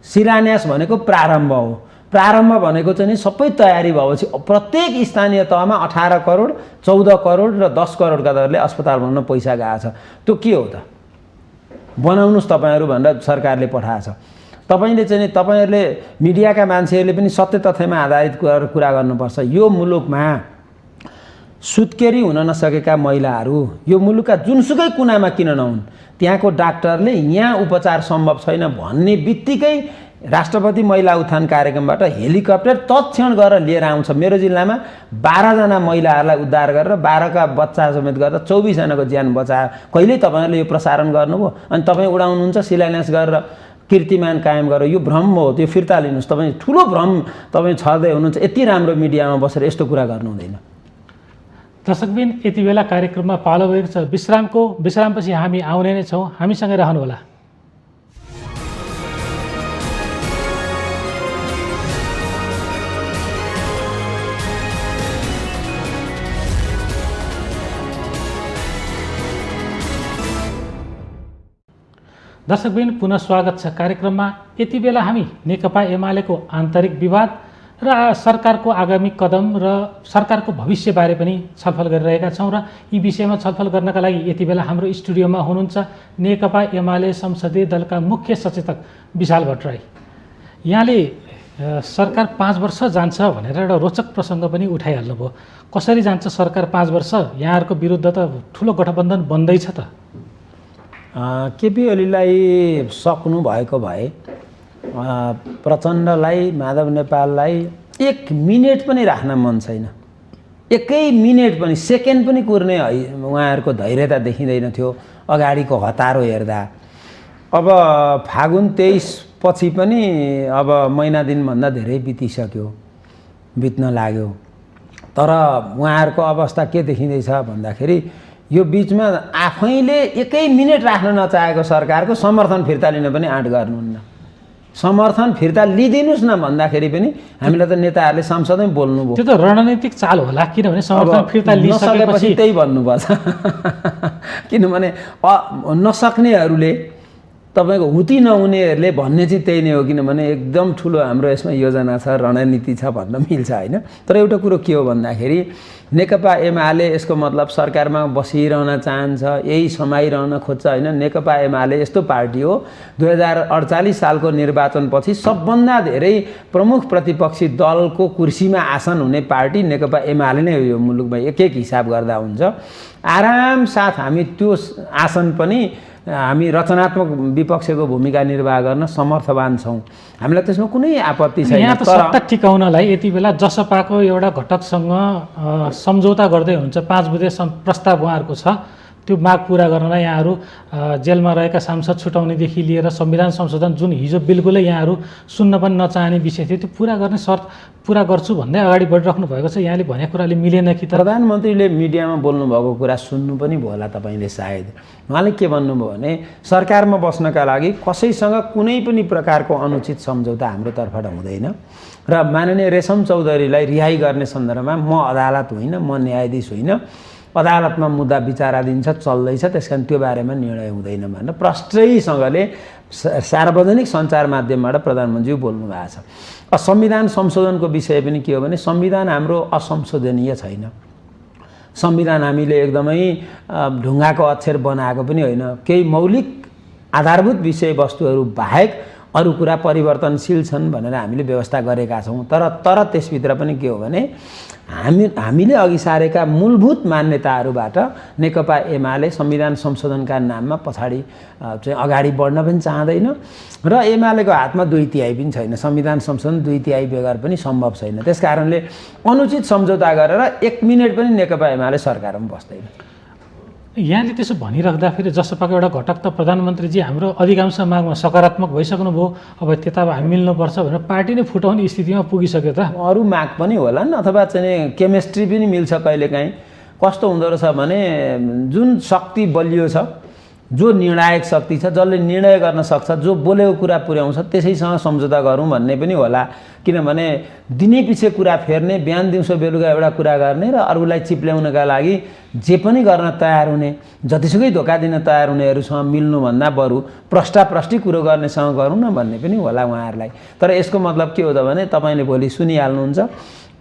शिलान्यास भनेको प्रारम्भ हो। प्रारम्भ भनेको चाहिँ नि सबै तयारी भएपछि प्रत्येक स्थानीय तहमा 18 करोड, 14 करोड र 10 करोडका दरले अस्पताल बनाउन पैसा गएको छ। त्यो के हो त? बनाउनुहोस् तपाईँहरू भनेर सरकारले पठाएको छ। तपाईँले चाहिँ नि तपाईँहरूले मिडियाका मान्छेहरूले पनि सत्य तथ्यमा आधारित कुरा गर्नुपर्छ। यो मुलुकमा सुत्केरी हुन नसकेका महिलाहरू यो मुलुकका जुनसुकै कुनामा किन नहुन्, त्यहाँको डाक्टरले यहाँ उपचार सम्भव छैन भन्ने बित्तिकै राष्ट्रपति महिला उत्थान कार्यक्रमबाट हेलिकप्टर तत्क्षण गरेर लिएर आउँछ। मेरो जिल्लामा 12 जना महिलाहरूलाई उद्धार गरेर 12 का बच्चा समेत गरेर 24 जनाको ज्यान बचायो। कहिल्यै तपाईँहरूले यो प्रसारण गर्नुभयो? अनि तपाईँ उडाउनुहुन्छ शिलान्यास गरेर कीर्तिमान कायम गरेर। यो भ्रम हो, त्यो फिर्ता लिनुहोस्। तपाईँ ठुलो भ्रम तपाईँ छर्दै हुनुहुन्छ। यति राम्रो मिडियामा बसेर यस्तो कुरा गर्नु हुँदैन। दर्शकबिन, यति बेला कार्यक्रममा पालो भएको छ विश्रामपछि हामी आउने नै छौँ, हामीसँगै रहनुहोला। दर्शकबिन, पुनः स्वागत छ कार्यक्रममा। यति बेला हामी नेकपा एमालेको आन्तरिक विवाद र सरकारको आगामी कदम र सरकारको भविष्यबारे पनि छलफल गरिरहेका छौँ र यी विषयमा छलफल गर्नका लागि यति बेला हाम्रो स्टुडियोमा हुनुहुन्छ नेकपा एमाले संसदीय दलका मुख्य सचेतक विशाल भट्टराई। यहाँले सरकार 5 वर्ष जान्छ भनेर एउटा रोचक प्रसङ्ग पनि उठाइहाल्नुभयो। कसरी जान्छ सरकार 5 वर्ष? यहाँहरूको विरुद्ध त ठुलो गठबन्धन बन्दैछ त। केपी ओलीलाई सक्नु भएको भए प्रचण्डलाई, माधव नेपाललाई 1 मिनेट पनि राख्न मन छैन। एकै मिनेट पनि सेकेन्ड पनि कुर्ने उहाँहरूको धैर्यता देखिँदैन थियो अगाडिको हतारो हेर्दा। अब फागुन 23 पछि पनि अब महिना दिनभन्दा धेरै बित्न लाग्यो। तर उहाँहरूको अवस्था के देखिँदैछ भन्दाखेरि यो बिचमा आफैले एकै मिनेट राख्न नचाहेको सरकारको समर्थन फिर्ता लिन पनि आँट गर्नुहुन्न। समर्थन फिर्ता लिदिनुस् न भन्दाखेरि पनि हामीलाई त नेताहरूले सांसदै बोल्नुभयो। त्यो त रणनीतिक चाल होला, किनभने समर्थन फिर्ता लिइसकेपछि त्यही भन्नुपर्छ। किनभने नसक्नेहरूले तपाईँको हुती नहुनेहरूले भन्ने चाहिँ त्यही नै हो, किनभने एकदम ठुलो हाम्रो यसमा योजना छ, रणनीति छ भन्न मिल्छ होइन। तर एउटा कुरो के हो भन्दाखेरि नेकपा एमाले यसको मतलब सरकारमा बसिरहन चाहन्छ, यही समाइरहन खोज्छ होइन। नेकपा एमाले यस्तो पार्टी हो 2048 सालको निर्वाचनपछि सबभन्दा धेरै प्रमुख प्रतिपक्षी दलको कुर्सीमा आसन हुने पार्टी नेकपा एमाले नै हो। यो मुलुकमा एक हिसाब गर्दा हुन्छ। आराम साथ हामी त्यो आसन पनि हामी रचनात्मक विपक्षको भूमिका निर्वाह गर्न समर्थवान छौँ। हामीलाई त्यसमा कुनै आपत्ति छैन। यहाँ त सत्ता टिकाउनलाई यति बेला जसपाको एउटा घटकसँग सम्झौता गर्दै हुन्छ। 5 बुँदे प्रस्ताव उहाँहरूको छ। त्यो माग पुरा गर्नलाई यहाँहरू जेलमा रहेका सांसद छुटाउनेदेखि लिएर संविधान संशोधन जुन हिजो बिल्कुलै यहाँहरू सुन्न पनि नचाहने विषय थियो, त्यो पुरा गर्ने शर्त पुरा गर्छु भन्दै अगाडि बढिराख्नु भएको छ। यहाँले भनेको कुराले मिलेन कि त? प्रधानमन्त्रीले मिडियामा बोल्नुभएको कुरा सुन्नु पनि भयो होला तपाईँले सायद। उहाँले के भन्नुभयो भने सरकारमा बस्नका लागि कसैसँग कुनै पनि प्रकारको अनुचित सम्झौता हाम्रो तर्फबाट हुँदैन र माननीय रेशम चौधरीलाई रिहाई गर्ने सन्दर्भमा म अदालत होइन, म न्यायाधीश होइन, अदालतमा मुद्दा विचाराधीन छ, चल्दैछ, त्यस कारण त्यो बारेमा निर्णय हुँदैन भनेर प्रष्टैसँगले सार्वजनिक सञ्चार माध्यमबाट प्रधानमन्त्री बोल्नु भएको छ। संविधान संशोधनको विषय पनि के हो भने संविधान हाम्रो असंशोधनीय छैन। संविधान हामीले एकदमै ढुङ्गाको अक्षर बनाएको पनि होइन। केही मौलिक आधारभूत विषयवस्तुहरू बाहेक अरू कुरा परिवर्तनशील छन् भनेर हामीले व्यवस्था गरेका छौँ। तर त्यसभित्र पनि के हो भने हामीले अघि सारेका मूलभूत मान्यताहरूबाट नेकपा एमाले संविधान संशोधनका नाममा पछाडि चाहिँ अगाडि बढ्न पनि चाहँदैन र एमालेको हातमा 2/3 पनि छैन। संविधान संशोधन 2/3 बेगर पनि सम्भव छैन। त्यस कारणले अनुचित सम्झौता गरेर 1 मिनेट पनि नेकपा एमाले सरकारमा बस्दैन। यहाँले त्यसो भनिराख्दाखेरि जसपाको एउटा घटक त प्रधानमन्त्रीजी हाम्रो अधिकांश मागमा सकारात्मक भइसक्नु भयो, अब त्यता हामी मिल्नुपर्छ भनेर पार्टी नै फुटाउने स्थितिमा पुगिसक्यो त। अरू माग पनि होलान् अथवा चाहिँ केमिस्ट्री पनि मिल्छ कहिलेकाहीँ। कस्तो हुँदो रहेछ भने जुन शक्ति बलियो छ, जो निर्णायक शक्ति छ, जसले निर्णय गर्न सक्छ, जो बोलेको कुरा पुर्याउँछ, त्यसैसँग सम्झौता गरौँ भन्ने पनि होला। किनभने दिनै पछि कुरा फेर्ने, बिहान दिउँसो बेलुका एउटा कुरा गर्ने र अरूलाई चिप्ल्याउनका लागि जे पनि गर्न तयार हुने, जतिसुकै धोका दिन तयार हुनेहरूसँग मिल्नुभन्दा बरु प्रष्टाप्रष्टि कुरो गर्नेसँग गरौँ न भन्ने पनि होला उहाँहरूलाई। तर यसको मतलब के हो त भने तपाईँले भोलि सुनिहाल्नुहुन्छ,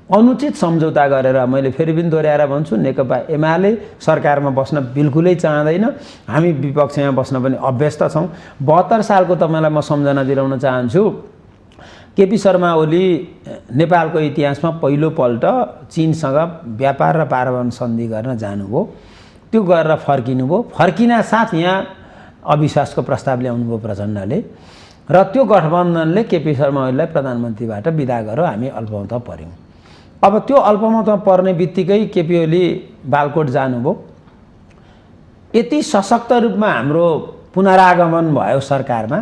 अनुचित सम्झौता गरेर मैले फेरि पनि दोहोऱ्याएर भन्छु, नेकपा एमाले सरकारमा बस्न बिल्कुलै चाहँदैन। हामी विपक्षमा बस्न पनि अभ्यस्त छौँ। 72 सालको तपाईँलाई म सम्झना दिलाउन चाहन्छु। केपी शर्मा ओली नेपालको इतिहासमा पहिलोपल्ट चीनसँग व्यापार र पारमाणु सन्धि गर्न जानुभयो। त्यो गरेर फर्किनुभयो। फर्किना साथ यहाँ अविश्वासको प्रस्ताव ल्याउनुभयो प्रचण्डले र त्यो गठबन्धनले केपी शर्मा ओलीलाई प्रधानमन्त्रीबाट बिदा गर्यो। हामी अल्पमतमा पर्यौँ। अब त्यो अल्पमतमा पर्ने बित्तिकै केपी ओली बालकोट जानुभयो। यति सशक्त रूपमा हाम्रो पुनरागमन भयो सरकारमा,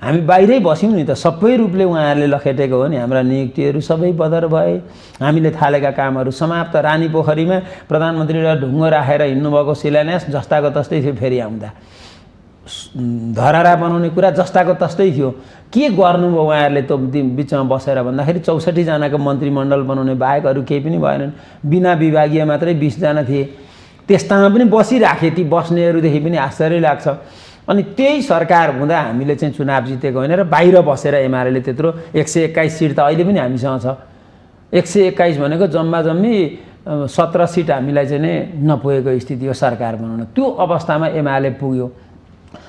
हामी बाहिरै बस्यौँ नि त। सबै रूपले उहाँहरूले लखेटेको हो नि। हाम्रा नियुक्तिहरू सबै बदर भए, हामीले थालेका कामहरू समाप्त। रानी पोखरीमा प्रधानमन्त्रीलाई ढुङ्गो राखेर हिँड्नुभएको शिलान्यास जस्ताको तस्तै थियो। फेरि आउँदा धरहरा बनाउने कुरा जस्ताको तस्तै थियो। के गर्नुभयो उहाँहरूले त बिचमा बसेर भन्दाखेरि 64 जनाको मन्त्रीमण्डल बनाउने बाहेक अरू केही पनि भएनन्। बिना विभागीय मात्रै 20 जना थिए। त्यस्तामा पनि बसिराखे। ती बस्नेहरूदेखि पनि आश्चर्य लाग्छ। अनि त्यही सरकार हुँदा हामीले चाहिँ चुनाव जितेको होइन र बाहिर बसेर एमाले त्यत्रो 121 सिट त अहिले पनि हामीसँग छ। 121 भनेको जम्मा जम्मी 17 सिट हामीलाई चाहिँ नै नपुगेको स्थिति हो सरकार बनाउन। त्यो अवस्थामा एमाले पुग्यो।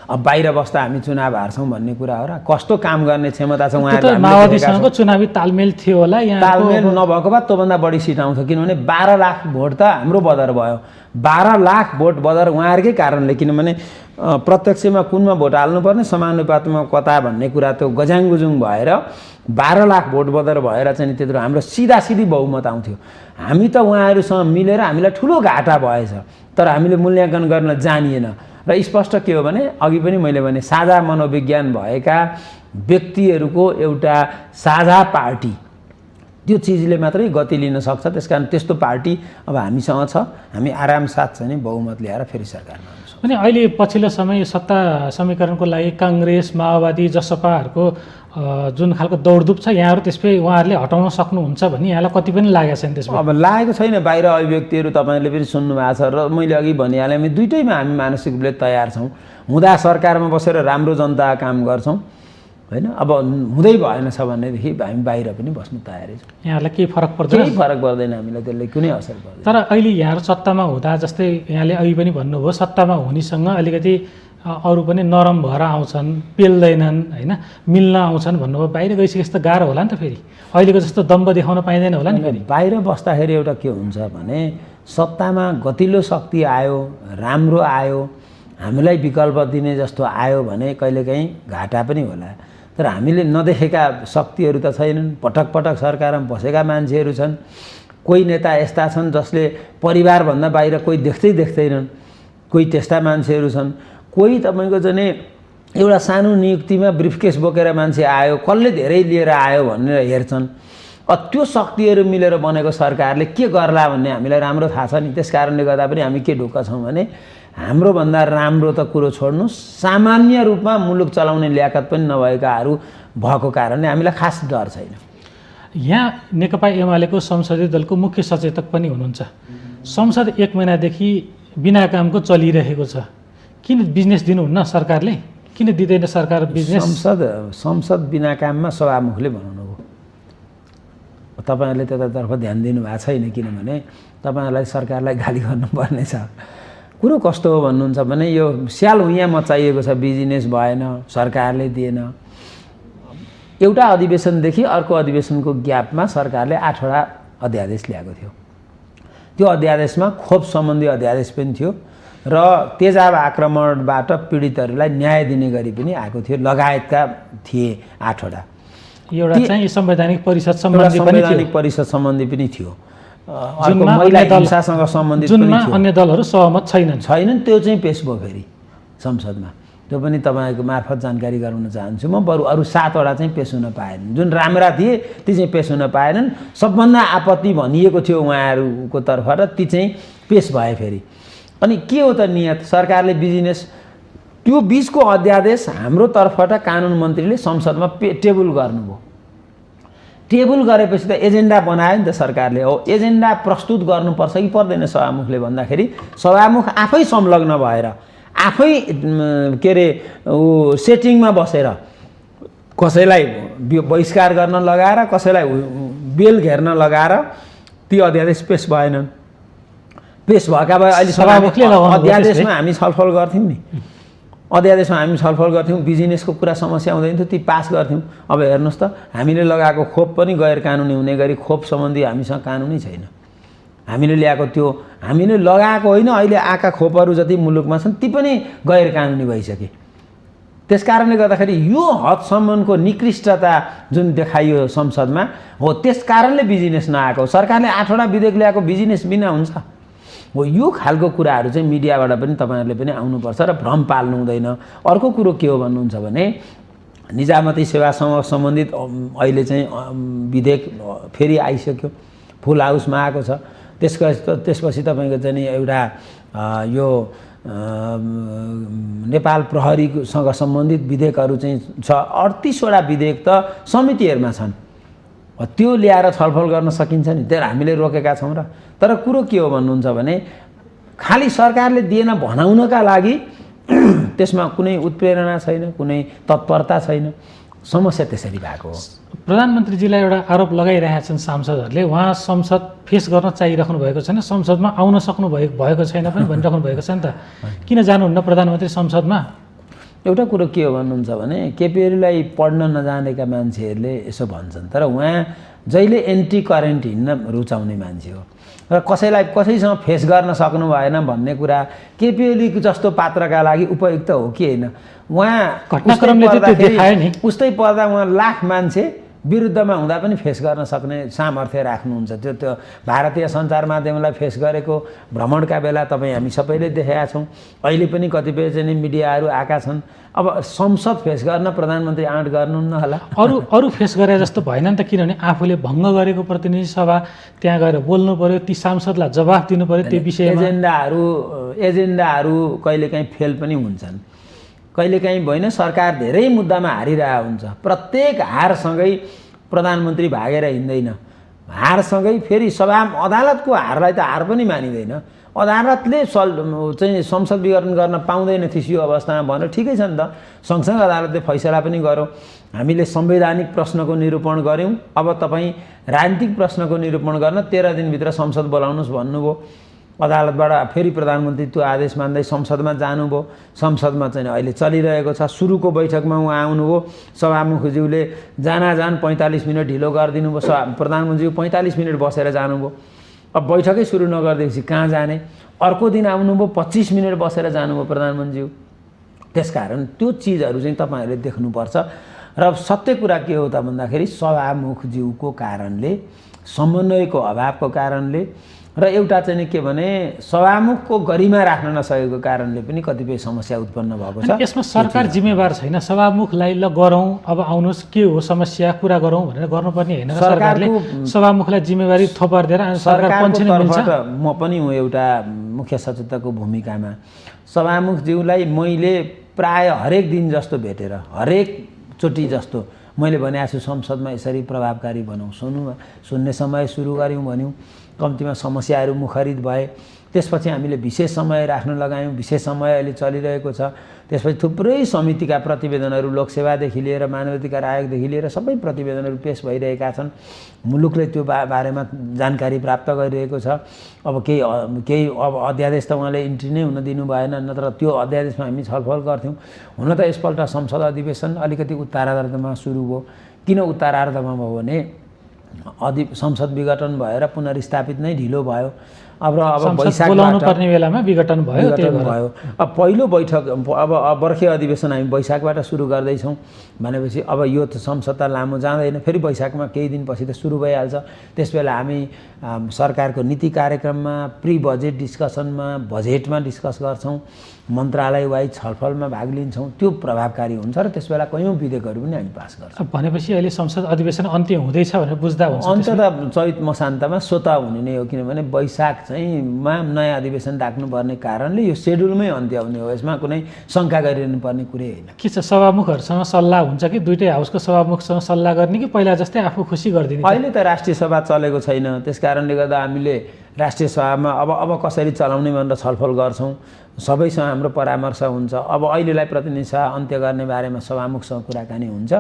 अब बाहिर बस्दा हामी चुनाव हार्छौँ भन्ने कुरा हो र? कस्तो काम गर्ने क्षमता छ उहाँहरूले? माओवादीसँगको चुनावी तालमेल थियो होला। यहाँ तालमेल नभएको भए त्योभन्दा बढी सिट आउँछ। किनभने 12 लाख भोट त हाम्रो बदर भयो। 12 लाख भोट बदर उहाँहरूकै कारणले। किनभने प्रत्यक्षमा कुनमा भोट हाल्नुपर्ने समानुपातमा कता भन्ने कुरा त्यो गजाङगुजुङ भएर 12 लाख भोट बदर भएर चाहिँ नि त्यत्रो हाम्रो सिधासिधी बहुमत आउँथ्यो। हामी त उहाँहरूसँग मिलेर हामीलाई ठुलो घाटा भएछ, तर हामीले मूल्याङ्कन गर्न जानिएन। र स्पष्ट के हो भने अघि पनि मैले भने साझा मनोविज्ञान भएका व्यक्तिहरूको एउटा साझा पार्टी त्यो चिजले मात्रै गति लिन सक्छ। त्यसकारण त्यस्तो पार्टी अब हामीसँग छ, हामी आराम साथ चाहिँ बहुमत ल्याएर फेरि सरकारमा आउँछौँ। अनि अहिले पछिल्लो समय सत्ता समीकरणको लागि काङ्ग्रेस, माओवादी, जसपाहरूको जुन खालको दौडधुप छ, यहाँहरू त्यसपछि उहाँहरूले हटाउन सक्नुहुन्छ भन्ने यहाँलाई कति पनि लागेको छैन त्यसमा? अब लागेको छैन। बाहिर अभिव्यक्तिहरू तपाईँले पनि सुन्नु भएको छ र मैले अघि भनिहालेँ, हामी दुइटैमा हामी मानसिक रूपले तयार छौँ। हुँदा सरकारमा बसेर राम्रो जनता काम गर्छौँ होइन, अब हुँदै भएन छ भनेदेखि हामी बाहिर पनि बस्नु तयारै छौँ। यहाँलाई केही फरक पर्दैन? केही फरक पर्दैन, हामीलाई त्यसले कुनै असर पर्दैन। तर अहिले यहाँहरू सत्तामा हुँदा जस्तै यहाँले अघि पनि भन्नुभयो, सत्तामा हुनेसँग अलिकति अरू पनि नरम भएर आउँछन्, पेल्दैनन् होइन, मिल्न आउँछन् भन्नुभयो। बाहिर गइसकेपछि त गाह्रो होला नि त फेरि, अहिलेको जस्तो दम्ब देखाउन पाइँदैन होला नि फेरि। बाहिर बस्दाखेरि एउटा के हुन्छ भने सत्तामा गतिलो शक्ति आयो, राम्रो आयो, हामीलाई विकल्प दिने जस्तो आयो भने कहिलेकाहीँ घाटा पनि होला। तर हामीले नदेखेका शक्तिहरू त छैनन्। पटक पटक सरकारमा बसेका मान्छेहरू छन्। कोही नेता यस्ता छन् जसले परिवारभन्दा बाहिर कोही देख्दैनन्, कोही त्यस्ता मान्छेहरू छन्। कोही तपाईँको चाहिँ एउटा सानो नियुक्तिमा ब्रिफकेस बोकेर मान्छे आयो, कसले धेरै लिएर आयो भनेर हेर्छन्। त्यो शक्तिहरू मिलेर बनेको सरकारले के गर्ला भन्ने हामीलाई राम्रो थाहा छ नि। त्यस कारणले गर्दा पनि हामी के ढुक्क छौँ भने हाम्रोभन्दा राम्रो त कुरो छोड्नु, सामान्य रूपमा मुलुक चलाउने ल्याकत पनि नभएकाहरू भएको कारणले हामीलाई खास डर छैन। यहाँ नेकपा एमालेको संसदीय दलको मुख्य सचेतक पनि हुनुहुन्छ। संसद 1 महिनादेखि बिना कामको चलिरहेको छ, किन बिजनेस दिनुहुन्न सरकारले? किन दिँदैन सरकार बिजनेस? संसद बिना काममा सभामुखले बनाउनु हो। तपाईँहरूले त्यतातर्फ ध्यान दिनुभएको छैन, किनभने तपाईँहरूलाई सरकारलाई गाली गर्नुपर्ने छ। कुरो कस्तो हो भन्नुहुन्छ भने यो स्याल हुइयाँ मचाइएको छ, बिजनेस भएन, सरकारले दिएन। एउटा अधिवेशनदेखि अर्को अधिवेशनको ग्यापमा सरकारले 8वटा अध्यादेश ल्याएको थियो। त्यो अध्यादेशमा खोप सम्बन्धी अध्यादेश पनि थियो र तेजाब आक्रमणबाट पीडितहरूलाई न्याय दिने गरी पनि आएको थियो, लगायतका थिए 8वटा। एउटा चाहिँ संवैधानिक परिषद सम्बन्धी पनि थियो, अर्को महिला हिंसासँग सम्बन्धित पनि थियो। अन्य दलहरू सहमत छैनन्। त्यो चाहिँ पेश भयो फेरि संसदमा। त्यो पनि तपाईँको मार्फत जानकारी गराउन चाहन्छु म। बरु अरू 7वटा चाहिँ पेश हुन पाएनन्, जुन राम्रा थिए ती चाहिँ पेश हुन पाएनन्। सबभन्दा आपत्ति भनिएको थियो उहाँहरूको तर्फबाट, ती चाहिँ पेश भए फेरि। अनि के हो त नियत? सरकारले बिजनेस, त्यो बिचको अध्यादेश हाम्रो तर्फबाट कानुन मन्त्रीले संसदमा टेबल गर्नुभयो। टेबल गरेपछि त एजेन्डा बनायो नि त सरकारले। हो, एजेन्डा प्रस्तुत गर्नुपर्छ कि पर्दैन सभामुखले भन्दाखेरि सभामुख आफै संलग्न भएर आफै के अरे सेटिङमा बसेर कसैलाई बहिष्कार गर्न लगाएर, कसैलाई बेल घेर्न लगाएर ती अध्यादेश पेश भएनन्। पेश भएका भए अहिले सभामुखले अध्यादेशमा हामी छलफल गर्थ्यौँ नि, अध्यादेशमा हामी छलफल गर्थ्यौँ, बिजनेसको कुरा समस्या हुँदैन थियो, ती पास गर्थ्यौँ। अब हेर्नुहोस् त, हामीले लगाएको खोप पनि गैर कानुनी हुने गरी खोप सम्बन्धी हामीसँग कानुनै छैन। हामीले ल्याएको त्यो हामीले लगाएको होइन, अहिले आएका खोपहरू जति मुलुकमा छन् ती पनि गैर कानुनी भइसके। त्यस कारणले गर्दाखेरि यो हदसम्मको निकृष्टता जुन देखाइयो संसदमा हो, त्यस कारणले बिजनेस नआएको। सरकारले 8वटा विधेयक ल्याएको बिजनेस बिना हुन्छ हो। यो खालको कुराहरू चाहिँ मिडियाबाट पनि तपाईँहरूले पनि आउनुपर्छ र भ्रम पाल्नु हुँदैन। अर्को कुरो के हो भन्नुहुन्छ भने निजामती सेवासँग सम्बन्धित अहिले चाहिँ विधेयक फेरि आइसक्यो, फुल हाउसमा आएको छ। त्यसपछि तपाईँको चाहिँ एउटा यो नेपाल प्रहरीसँग सम्बन्धित विधेयकहरू चाहिँ छ। 38वटा विधेयक त समितिहरूमा छन्, त्यो ल्याएर छलफल गर्न सकिन्छ नि, त्यो हामीले रोकेका छौँ र। तर कुरो के हो भन्नुहुन्छ भने खालि सरकारले दिएन भनाउनका लागि त्यसमा कुनै उत्प्रेरणा छैन, कुनै तत्परता छैन। समस्या त्यसरी भएको हो। प्रधानमन्त्रीजीलाई एउटा आरोप लगाइरहेका छन् सांसदहरूले, उहाँ संसद फेस गर्न चाहिराख्नु भएको छैन, संसदमा आउन सक्नु भएको छैन पनि भनिराख्नु भएको छ नि त। किन जानुहुन्न प्रधानमन्त्री संसदमा? एउटा कुरो के हो भन्नुहुन्छ भने केपी ओलीलाई पढ्न नजानेका मान्छेहरूले यसो भन्छन्, तर उहाँ जहिले एन्टी करेन्ट हिँड्न रुचाउने मान्छे हो र कसैसँग फेस गर्न सक्नु भएन भन्ने कुरा केपी ओली जस्तो पात्रका लागि उपयुक्त हो कि होइन। उहाँ उस्तै पर्दा उहाँ लाख मान्छे विरुद्धमा हुँदा पनि फेस गर्न सक्ने सामर्थ्य राख्नुहुन्छ। त्यो भारतीय सञ्चार माध्यमलाई फेस गरेको भ्रमणका बेला तपाईँ हामी सबैले देखेका छौँ। अहिले पनि कतिपय चाहिँ मिडियाहरू आएका छन्। अब संसद फेस गर्न प्रधानमन्त्री आँट गर्नुहुन्न होला। अरू फेस गरे जस्तो भएन नि त, किनभने आफूले भङ्ग गरेको प्रतिनिधि सभा त्यहाँ गएर बोल्नु पर्यो, ती सांसदलाई जवाफ दिनु पर्यो त्यो विषयमा। एजेन्डाहरू कहिलेकाहीँ फेल पनि हुन्छन्, कहिलेकाहीँ होइन। सरकार धेरै मुद्दामा हारिरहेको हुन्छ। प्रत्येक हारसँगै प्रधानमन्त्री भागेर हिँड्दैन। हारसँगै फेरि अदालतको हारलाई त हार पनि मानिँदैन। अदालतले चाहिँ संसद विघटन गर्न पाउँदैन थिएछ यो अवस्थामा भनेर ठिकै छ नि त, सँगसँगै अदालतले फैसला पनि गर्यो। हामीले संवैधानिक प्रश्नको निरूपण गऱ्यौँ। अब तपाईँ राजनीतिक प्रश्नको निरूपण गर्न 13 दिनभित्र संसद बोलाउनुहोस् भन्नुभयो। अदालतबाट फेरि प्रधानमन्त्री त्यो आदेश मान्दै संसदमा जानुभयो। संसदमा चाहिँ अहिले चलिरहेको छ। सुरुको बैठकमा उहाँ आउनुभयो, सभामुखज्यूले जान 45 मिनट ढिलो गरिदिनु भयो। प्रधानमन्त्रीज्यू 45 मिनट बसेर जानुभयो। अब बैठकै सुरु नगरिदिएपछि कहाँ जाने। अर्को दिन आउनुभयो, 25 मिनट बसेर जानुभयो प्रधानमन्त्रीज्यू। त्यसकारण त्यो चिजहरू चाहिँ तपाईँहरूले देख्नुपर्छ। र सत्य कुरा के हो त भन्दाखेरि सभामुखज्यूको कारणले, समन्वयको अभावको कारणले र एउटा चाहिँ के भने सभामुखको गरिमा राख्न नसकेको कारणले पनि कतिपय समस्या उत्पन्न भएको छ। यसमा सरकार जिम्मेवार छैन। सभामुखलाई ल गरौँ, अब आउनुहोस् के हो समस्या कुरा गरौँ भनेर गर्नुपर्ने होइन। सरकारले सभामुखलाई जिम्मेवारी थोपारिदिएर म पनि हुँ एउटा मुख्य सचेतकको भूमिकामा। सभामुखज्यूलाई मैले प्राय हरेक दिन जस्तो भेटेर, हरेक चोटि जस्तो मैले भनेको छु संसदमा यसरी प्रभावकारी बनाऊँ, सुन्ने समय सुरु गऱ्यौँ भन्यौँ। कम्तीमा समस्याहरू मुखरित भए। त्यसपछि हामीले विशेष समय राख्न लगायौँ। विशेष समय अहिले चलिरहेको छ। त्यसपछि थुप्रै समितिका प्रतिवेदनहरू, लोकसेवादेखि लिएर मानवाधिकार आयोगदेखि लिएर सबै प्रतिवेदनहरू पेश भइरहेका छन्। मुलुकले त्यो बारेमा जानकारी प्राप्त गरिरहेको छ। अब केही अब अध्यादेश त उहाँले इन्ट्री नै हुन दिनु भएन, नत्र त्यो अध्यादेशमा हामी छलफल गर्थ्यौँ। हुन त यसपल्ट संसद अधिवेशन अलिकति उत्तरार्धमा सुरु भयो। किन उत्तरार्धमा भयो भने संसद विघटन भएर पुनर्स्थापित नै ढिलो भयो। अब वैशाख बोलाउनु पर्ने बेलामा विघटन भयो। अब पहिलो बैठक अब बर्खे अधिवेशन हामी वैशाखबाट सुरु गर्दैछौँ भनेपछि अब यो त संसद त लामो जाँदैन। फेरि वैशाखमा केही दिनपछि त सुरु भइहाल्छ। त्यसबेला हामी सरकारको नीति कार्यक्रममा, प्री बजेट डिस्कसनमा, बजेटमा डिस्कस गर्छौँ, मन्त्रालय वाइज छलफलमा भाग लिन्छौँ। त्यो प्रभावकारी हुन्छ र त्यसबेला कयौँ विधेयकहरू पनि हामी पास गर्छौँ। भनेपछि अहिले संसद अधिवेशन अन्त्य हुँदैछ भनेर बुझ्दा हुन्छ। अन्त्य त चैत मसान्तमा स्वतः हुने नै हो, किनभने वैशाख चाहिँमा नयाँ अधिवेशन राख्नुपर्ने कारणले यो सेड्युलमै अन्त्य हुने हो। यसमा कुनै शङ्का गरिरहनु पर्ने कुरै होइन। के छ, सभामुखहरूसँग सल्लाह हुन्छ कि दुईटै हाउसको सभामुखसँग सल्लाह गर्ने कि पहिला जस्तै आफू खुसी गरिदिने? अहिले त राष्ट्रिय सभा चलेको छैन। त्यस कारणले गर्दा हामीले राष्ट्रिय सभामा अब कसरी चलाउने भनेर छलफल गर्छौँ। सबैसँग हाम्रो परामर्श हुन्छ। अब अहिलेलाई प्रतिनिधि सभा अन्त्य गर्ने बारेमा सभामुखसँग कुराकानी हुन्छ।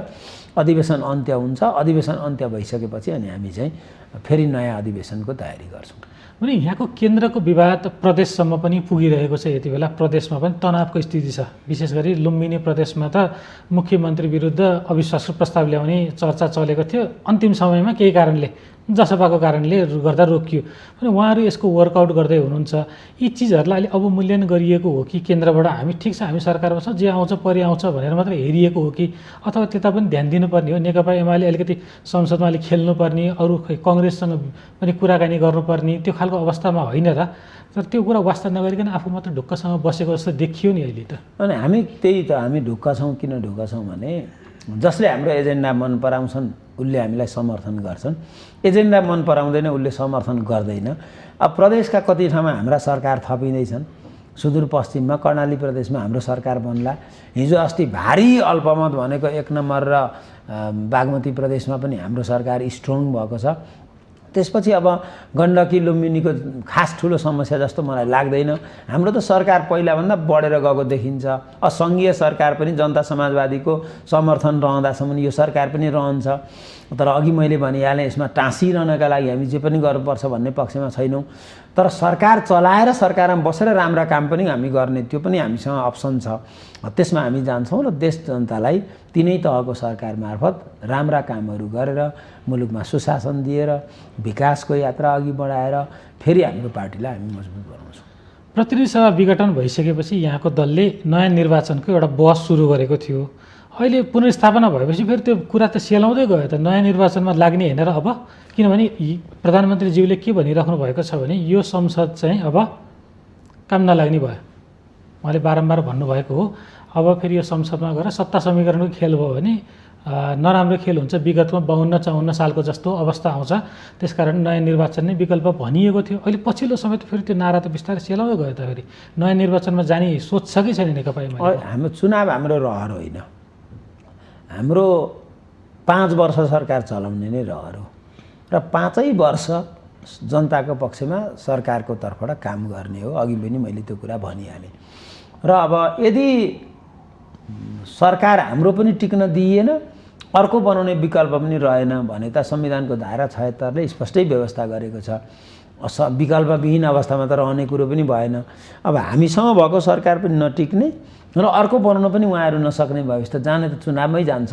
अधिवेशन अन्त्य हुन्छ। अधिवेशन अन्त्य भइसकेपछि अनि हामी चाहिँ फेरि नयाँ अधिवेशनको तयारी गर्छौँ। भने यहाँको केन्द्रको विवाद प्रदेशसम्म पनि पुगिरहेको छ। यति बेला प्रदेशमा पनि तनावको स्थिति छ। विशेष गरी लुम्बिनी प्रदेशमा त मुख्यमन्त्री विरुद्ध अविश्वासको प्रस्ताव ल्याउने चर्चा चलेको थियो। अन्तिम समयमा केही कारणले, जसपाको कारणले गर्दा रोकियो। भने उहाँहरू यसको वर्कआउट गर्दै हुनुहुन्छ। यी चिजहरूलाई अहिले अवमूल्यन गरिएको हो कि केन्द्रबाट हामी ठिक छ हामी सरकारमा छौँ, जे आउँछ परिआउँछ भनेर मात्र हेरिएको हो कि, अथवा त्यता पनि ध्यान दिनुपर्ने हो? नेकपा एमाले अलिकति संसदमा अलिक खेल्नुपर्ने, अरू कङ्ग्रेससँग पनि कुराकानी गर्नुपर्ने त्यो खालको अवस्थामा होइन र? तर त्यो कुरा वास्ता नगरिकन आफू मात्र ढुक्कसँग बसेको जस्तो देखियो नि अहिले त। अनि हामी हामी ढुक्क छौँ। किन ढुक्क छौँ भने जसले हाम्रो एजेन्डा मन पराउँछन् उसले हामीलाई समर्थन गर्छन्, एजेन्डा मन पराउँदैन उसले समर्थन गर्दैन। अब प्रदेशका कति ठाउँमा हाम्रा सरकार थपिँदैछन्। सुदूरपश्चिममा कर्णाली प्रदेशमा हाम्रो सरकार बन्ला। हिजो अस्ति भारी अल्पमत भनेको 1 नम्बर र बागमती प्रदेशमा पनि हाम्रो सरकार स्ट्रङ भएको छ। त्यसपछि अब गण्डकी लुम्बिनीको खास ठुलो समस्या जस्तो मलाई लाग्दैन। हाम्रो त सरकार पहिलाभन्दा बढेर गएको देखिन्छ। सङ्घीय सरकार पनि जनता समाजवादीको समर्थन रहँदासम्म यो सरकार पनि रहन्छ। तर अघि मैले भनिहालेँ यसमा टाँसिरहनका लागि हामी जे पनि गर्नुपर्छ भन्ने पक्षमा छैनौँ। तर सरकार चलाएर सरकारमा बसेर राम्रा काम पनि हामी गर्ने त्यो पनि हामीसँग अप्सन छ। त्यसमा हामी जान्छौँ र देश जनतालाई तिनै तहको सरकार मार्फत राम्रा कामहरू गरेर मुलुकमा सुशासन दिएर विकासको यात्रा अघि बढाएर फेरि हाम्रो पार्टीलाई हामी मजबुत बनाउँछौँ। प्रतिनिधि सभा विघटन भइसकेपछि यहाँको दलले नयाँ निर्वाचनको एउटा बहस सुरु गरेको थियो। अहिले पुनर्स्थापना भएपछि फेरि त्यो कुरा त सेलाउँदै गयो त, नयाँ निर्वाचनमा लाग्ने होइन र अब, किनभने प्रधानमन्त्रीज्यूले के भनिराख्नु भएको छ भने यो संसद चाहिँ अब काम नलाग्ने भयो, उहाँले बारम्बार भन्नुभएको हो। अब फेरि यो संसदमा गएर सत्ता समीकरणको खेल भयो भने नराम्रो खेल हुन्छ, विगतमा 52-54 सालको जस्तो अवस्था आउँछ, त्यसकारण नयाँ निर्वाचन नै विकल्प भनिएको थियो। अहिले पछिल्लो समय त फेरि त्यो नारा त बिस्तारै सेलाउँदै गयो त, फेरि नयाँ निर्वाचनमा जाने सोच छ कि छैन नेकपा एमाले? हाम्रो चुनाव हाम्रो रहर होइन, हाम्रो 5 वर्ष सरकार चलाउने नै रहर हो र 5 वर्ष जनताको पक्षमा सरकारको तर्फबाट काम गर्ने हो। अघि पनि मैले त्यो कुरा भनिहालेँ। र अब यदि सरकार हाम्रो पनि टिक्न दिइएन, अर्को बनाउने विकल्प पनि रहेन भने त संविधानको धारा 76ले स्पष्टै व्यवस्था गरेको छ, विकल्पविहीन अवस्थामा त रहने कुरो पनि भएन। अब हामीसँग भएको सरकार पनि नटिक्ने र अर्को बनाउन पनि उहाँहरू नसक्ने भएपछि त जाने त चुनावमै जान्छ।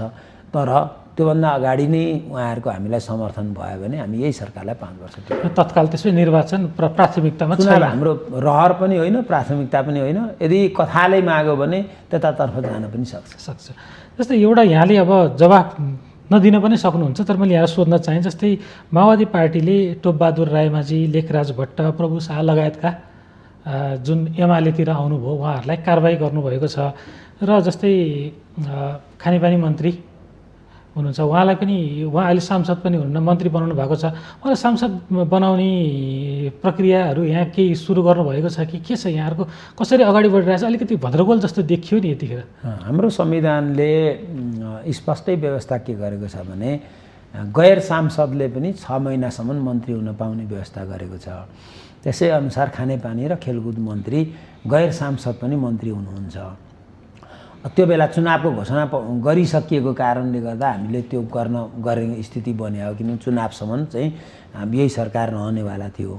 तर त्योभन्दा अगाडि नै उहाँहरूको हामीलाई समर्थन भयो भने हामी यही सरकारलाई 5 वर्ष टिक्छौँ। तत्काल त्यसै निर्वाचन प्राथमिकतामा चुनाव हाम्रो रहर पनि होइन, प्राथमिकता पनि होइन। यदि कथाले माग्यो भने त्यतातर्फ जान पनि सक्छ। जस्तै एउटा यहाँले अब जवाफ नदिन पनि सक्नुहुन्छ, तर मैले यहाँ सोध्न चाहेँ। जस्तै माओवादी पार्टीले टोपबहादुर रायमाझी, लेखराज भट्ट, प्रभु शाह लगायतका जुन एमालेतिर आउनुभयो उहाँहरूलाई कारबाही गर्नुभएको छ। र जस्तै खानेपानी मन्त्री हुनुहुन्छ, उहाँलाई पनि, उहाँ अहिले सांसद पनि हुनुहुन्न, मन्त्री बनाउनु भएको छ। उहाँलाई सांसद बनाउने प्रक्रियाहरू यहाँ केही सुरु गर्नुभएको छ कि के छ? यहाँहरूको कसरी अगाडि बढिरहेछ? अलिकति भद्रगोल जस्तो देखियो नि यतिखेर। हाम्रो संविधानले स्पष्टै व्यवस्था के गरेको छ भने गैर सांसदले पनि 6 महिनासम्म मन्त्री हुन पाउने व्यवस्था गरेको छ। त्यसै अनुसार खानेपानी र खेलकुद मन्त्री गैर सांसद पनि मन्त्री हुनुहुन्छ। त्यो बेला चुनावको घोषणा गरिसकिएको कारणले गर्दा हामीले त्यो गर्ने स्थिति बन्यो, किनभने चुनावसम्म चाहिँ यही सरकार रहनेवाला थियो।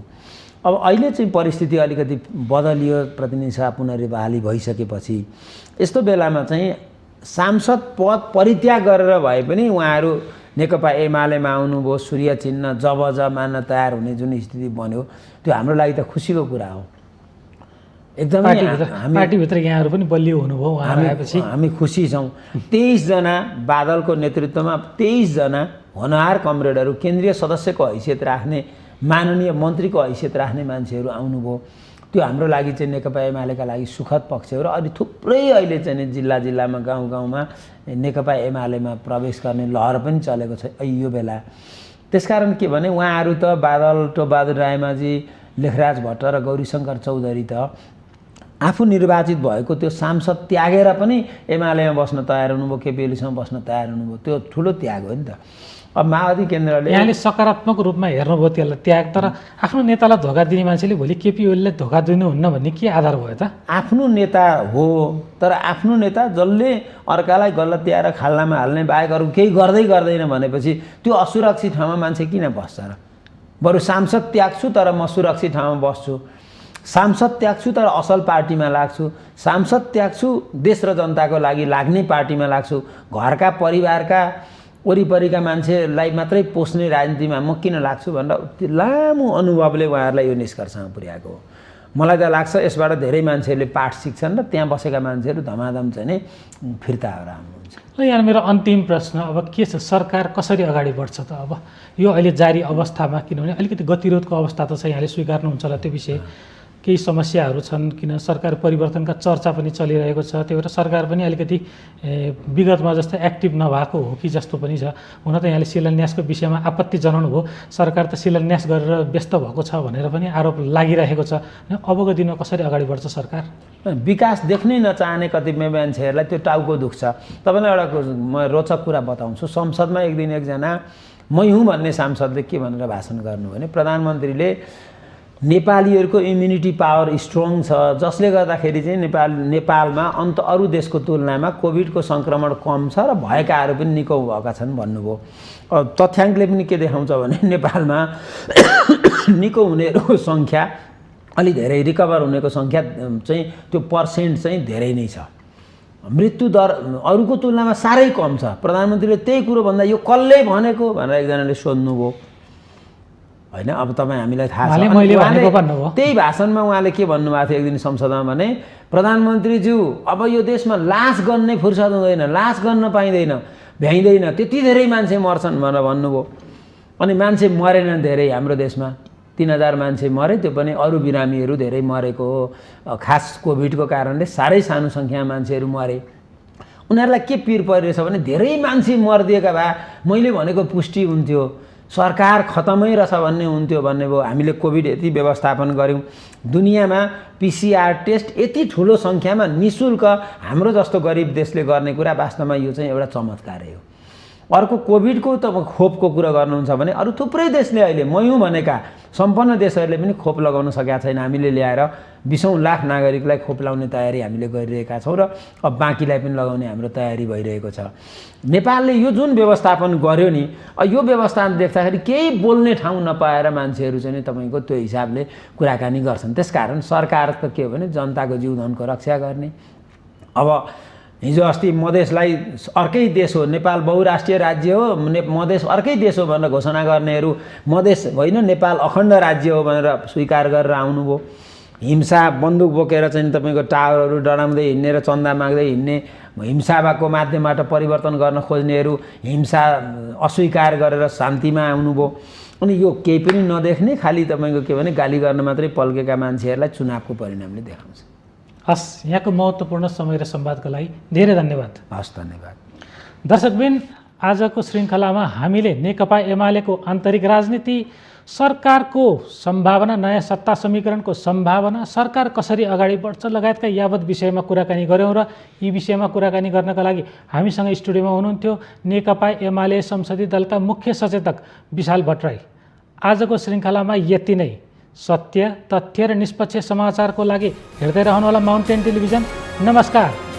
अब अहिले चाहिँ परिस्थिति अलिकति बदलियो, प्रतिनिधि सभा पुनर्बहाली भइसकेपछि यस्तो बेलामा चाहिँ सांसद पद परित्याग गरेर भए पनि उहाँहरू नेकपा एमालेमा आउनुभयो, सूर्य चिन्ह जब मान्न तयार हुने जुन स्थिति बन्यो त्यो हाम्रो लागि त खुसीको कुरा हो। एकदमै पार्टीभित्र यहाँहरू पनि बलियो हुनुभयो उहाँ आएपछि हामी खुसी छौँ। 23 जना बादलको नेतृत्वमा 23 जना होनहार कमरेडहरू, केन्द्रीय सदस्यको हैसियत राख्ने, माननीय मन्त्रीको हैसियत राख्ने मान्छेहरू आउनुभयो। त्यो हाम्रो लागि चाहिँ नेकपा एमालेका लागि सुखद पक्ष हो। र अलि थुप्रै अहिले चाहिँ जिल्ला जिल्लामा गाउँ गाउँमा नेकपा एमालेमा प्रवेश गर्ने लहर पनि चलेको छ यो बेला। त्यसकारण के भने उहाँहरू त बादल, टोपबहादुर रायमाझी, लेखराज भट्ट र गौरीशङ्कर चौधरी त आफू निर्वाचित भएको त्यो सांसद त्यागेर पनि एमालेमा बस्न तयार हुनुभयो, केपी ओलीसँग बस्न तयार हुनुभयो। त्यो ठुलो त्याग हो नि त। अब माओवादी केन्द्रले यहाँले सकारात्मक रूपमा हेर्नुभयो त्यसलाई त्याग, तर आफ्नो नेतालाई धोका दिने मान्छेले भोलि केपी ओलीलाई धोका दिनुहुन्न भन्ने के आधार भयो त? आफ्नो नेता हो, तर आफ्नो नेता जसले अर्कालाई गलत्याएर खाल्लामा हाल्ने बाहेक अरू केही गर्दैन भनेपछि त्यो असुरक्षित ठाउँमा मान्छे किन बस्छ र? बरु सांसद त्याग्छु तर म सुरक्षित ठाउँमा बस्छु, सांसद त्याग्छु तर असल पार्टीमा लाग्छु, सांसद त्याग्छु देश र जनताको लागि लाग्ने पार्टीमा लाग्छु, घरका परिवारका वरिपरिका मान्छेलाई मात्रै पोस्ने राजनीतिमा म किन लाग्छु भनेर लामो अनुभवले उहाँहरूलाई यो निष्कर्षमा पुर्याएको हो। मलाई त लाग्छ यसबाट धेरै मान्छेहरूले पाठ सिक्छन् र त्यहाँ बसेका मान्छेहरू धमाधम चाहिँ नै फिर्ता भएर आउनुहुन्छ। ल यहाँ मेरो अन्तिम प्रश्न अब के छ, सरकार कसरी अगाडि बढ्छ त? अब यो अहिले जारी अवस्थामा, किनभने अलिकति गतिरोधको अवस्था त छ, यहाँले स्वीकार्नुहुन्छ होला त्यो विषय। केही समस्याहरू छन्, किन सरकार परिवर्तनका चर्चा पनि चलिरहेको छ, त्यही भएर सरकार पनि अलिकति विगतमा जस्तो एक्टिभ नभएको हो कि जस्तो पनि छ। हुन त यहाँले शिलान्यासको विषयमा आपत्ति जनाउनु भयो, सरकार त शिलान्यास गरेर व्यस्त भएको छ भनेर पनि आरोप लागिरहेको छ। अबको दिनमा कसरी अगाडि बढ्छ सरकार? विकास देख्नै नचाहने कतिपय मान्छेहरूलाई त्यो टाउको दुख्छ। तपाईँलाई एउटा म रोचक कुरा बताउँछु। संसदमा एक दिन एकजना मै हुँ भन्ने सांसदले के भनेर भाषण गर्नु भने प्रधानमन्त्रीले नेपालीहरूको इम्युनिटी पावर स्ट्रङ छ, जसले गर्दाखेरि चाहिँ नेपालमा अरू देशको तुलनामा कोभिडको सङ्क्रमण कम छ र भएकाहरू पनि निको भएका छन् भन्नुभयो। तथ्याङ्कले पनि के देखाउँछ भने नेपालमा निको हुनेहरूको सङ्ख्या अलि धेरै रिकभर हुनेको सङ्ख्या चाहिँ त्यो पर्सेन्ट चाहिँ धेरै नै छ। मृत्यु दर अरूको तुलनामा साह्रै कम छ। प्रधानमन्त्रीले त्यही कुरो भन्दा यो कसले भनेको भनेर एकजनाले सोध्नुभयो होइन। अब तपाईँ हामीलाई थाहा छ त्यही भाषणमा उहाँले के भन्नुभएको थियो एक दिन संसदमा भने, प्रधानमन्त्रीज्यू अब यो देशमा लास गर्ने फुर्सद हुँदैन, लास गर्न पाइँदैन, भ्याइँदैन, त्यति धेरै मान्छे मर्छन् भनेर भन्नुभयो। अनि मान्छे मरेनन् धेरै, हाम्रो देशमा 3000 मान्छे मरे, त्यो पनि अरू बिरामीहरू धेरै मरेको हो। खास कोभिडको कारणले साह्रै सानो सङ्ख्यामा मान्छेहरू मरे। उनीहरूलाई के पिर परिरहेछ भने धेरै मान्छे मरिदिएका भए मैले भनेको पुष्टि हुन्थ्यो, सरकार खतमै रहेछ भन्ने हुन्थ्यो भन्ने भयो। हामीले कोभिड यति व्यवस्थापन गऱ्यौँ, दुनियाँमा PCR टेस्ट यति ठुलो सङ्ख्यामा निःशुल्क हाम्रो जस्तो गरिब देशले गर्ने कुरा वास्तवमा यो चाहिँ एउटा चमत्कारै हो। अर्को कोभिडको त खोपको कुरा गर्नुहुन्छ भने अरू थुप्रै देशले अहिले मयौँ भनेका सम्पन्न देशहरूले पनि खोप लगाउन सकेका छैन। हामीले ल्याएर 20औं लाख नागरिकलाई खोप लगाउने तयारी हामीले गरिरहेका छौँ र अब बाँकीलाई पनि लगाउने हाम्रो तयारी भइरहेको छ। नेपालले यो जुन व्यवस्थापन गर्यो नि, यो व्यवस्थापन देख्दाखेरि केही बोल्ने ठाउँ नपाएर मान्छेहरू चाहिँ तपाईँको त्यो हिसाबले कुराकानी गर्छन्। त्यसकारण सरकारको के हो भने जनताको जीवधनको रक्षा गर्ने। अब हिजो अस्ति मधेसलाई अर्कै देश हो, नेपाल बहुराष्ट्रिय राज्य हो, मधेस अर्कै देश हो भनेर घोषणा गर्नेहरू मधेस होइन नेपाल अखण्ड राज्य हो भनेर स्वीकार गरेर आउनुभयो। हिंसा बन्दुक बोकेर चाहिँ तपाईँको टावरहरू डराउँदै हिँड्ने र चन्दा माग्दै हिँड्ने, हिंसाको माध्यमबाट परिवर्तन गर्न खोज्नेहरू हिंसा अस्वीकार गरेर शान्तिमा आउनुभयो। अनि यो केही पनि नदेख्ने, खालि तपाईँको के भने गाली गर्न मात्रै पल्केका मान्छेहरूलाई चुनावको परिणामले देखाउँछ। हस्, यहाँको महत्त्वपूर्ण समय र संवादको लागि धेरै धन्यवाद। हस्, धन्यवाद। दर्शकबिन, आजको श्रृङ्खलामा हामीले नेकपा एमालेको आन्तरिक राजनीति, सरकारको सम्भावना, नयाँ सत्ता समीकरणको सम्भावना, सरकार कसरी अगाडि बढ्छ लगायतका यावत विषयमा कुराकानी गऱ्यौँ र यी विषयमा कुराकानी गर्नका लागि हामीसँग स्टुडियोमा हुनुहुन्थ्यो नेकपा एमाले संसदीय दलका मुख्य सचेतक विशाल भट्टराई। आजको श्रृङ्खलामा यति नै। सत्य, तथ्य र निष्पक्ष समाचारको लागि हेर्दै रहनुहोला माउन्टेन टेलिभिजन। नमस्कार।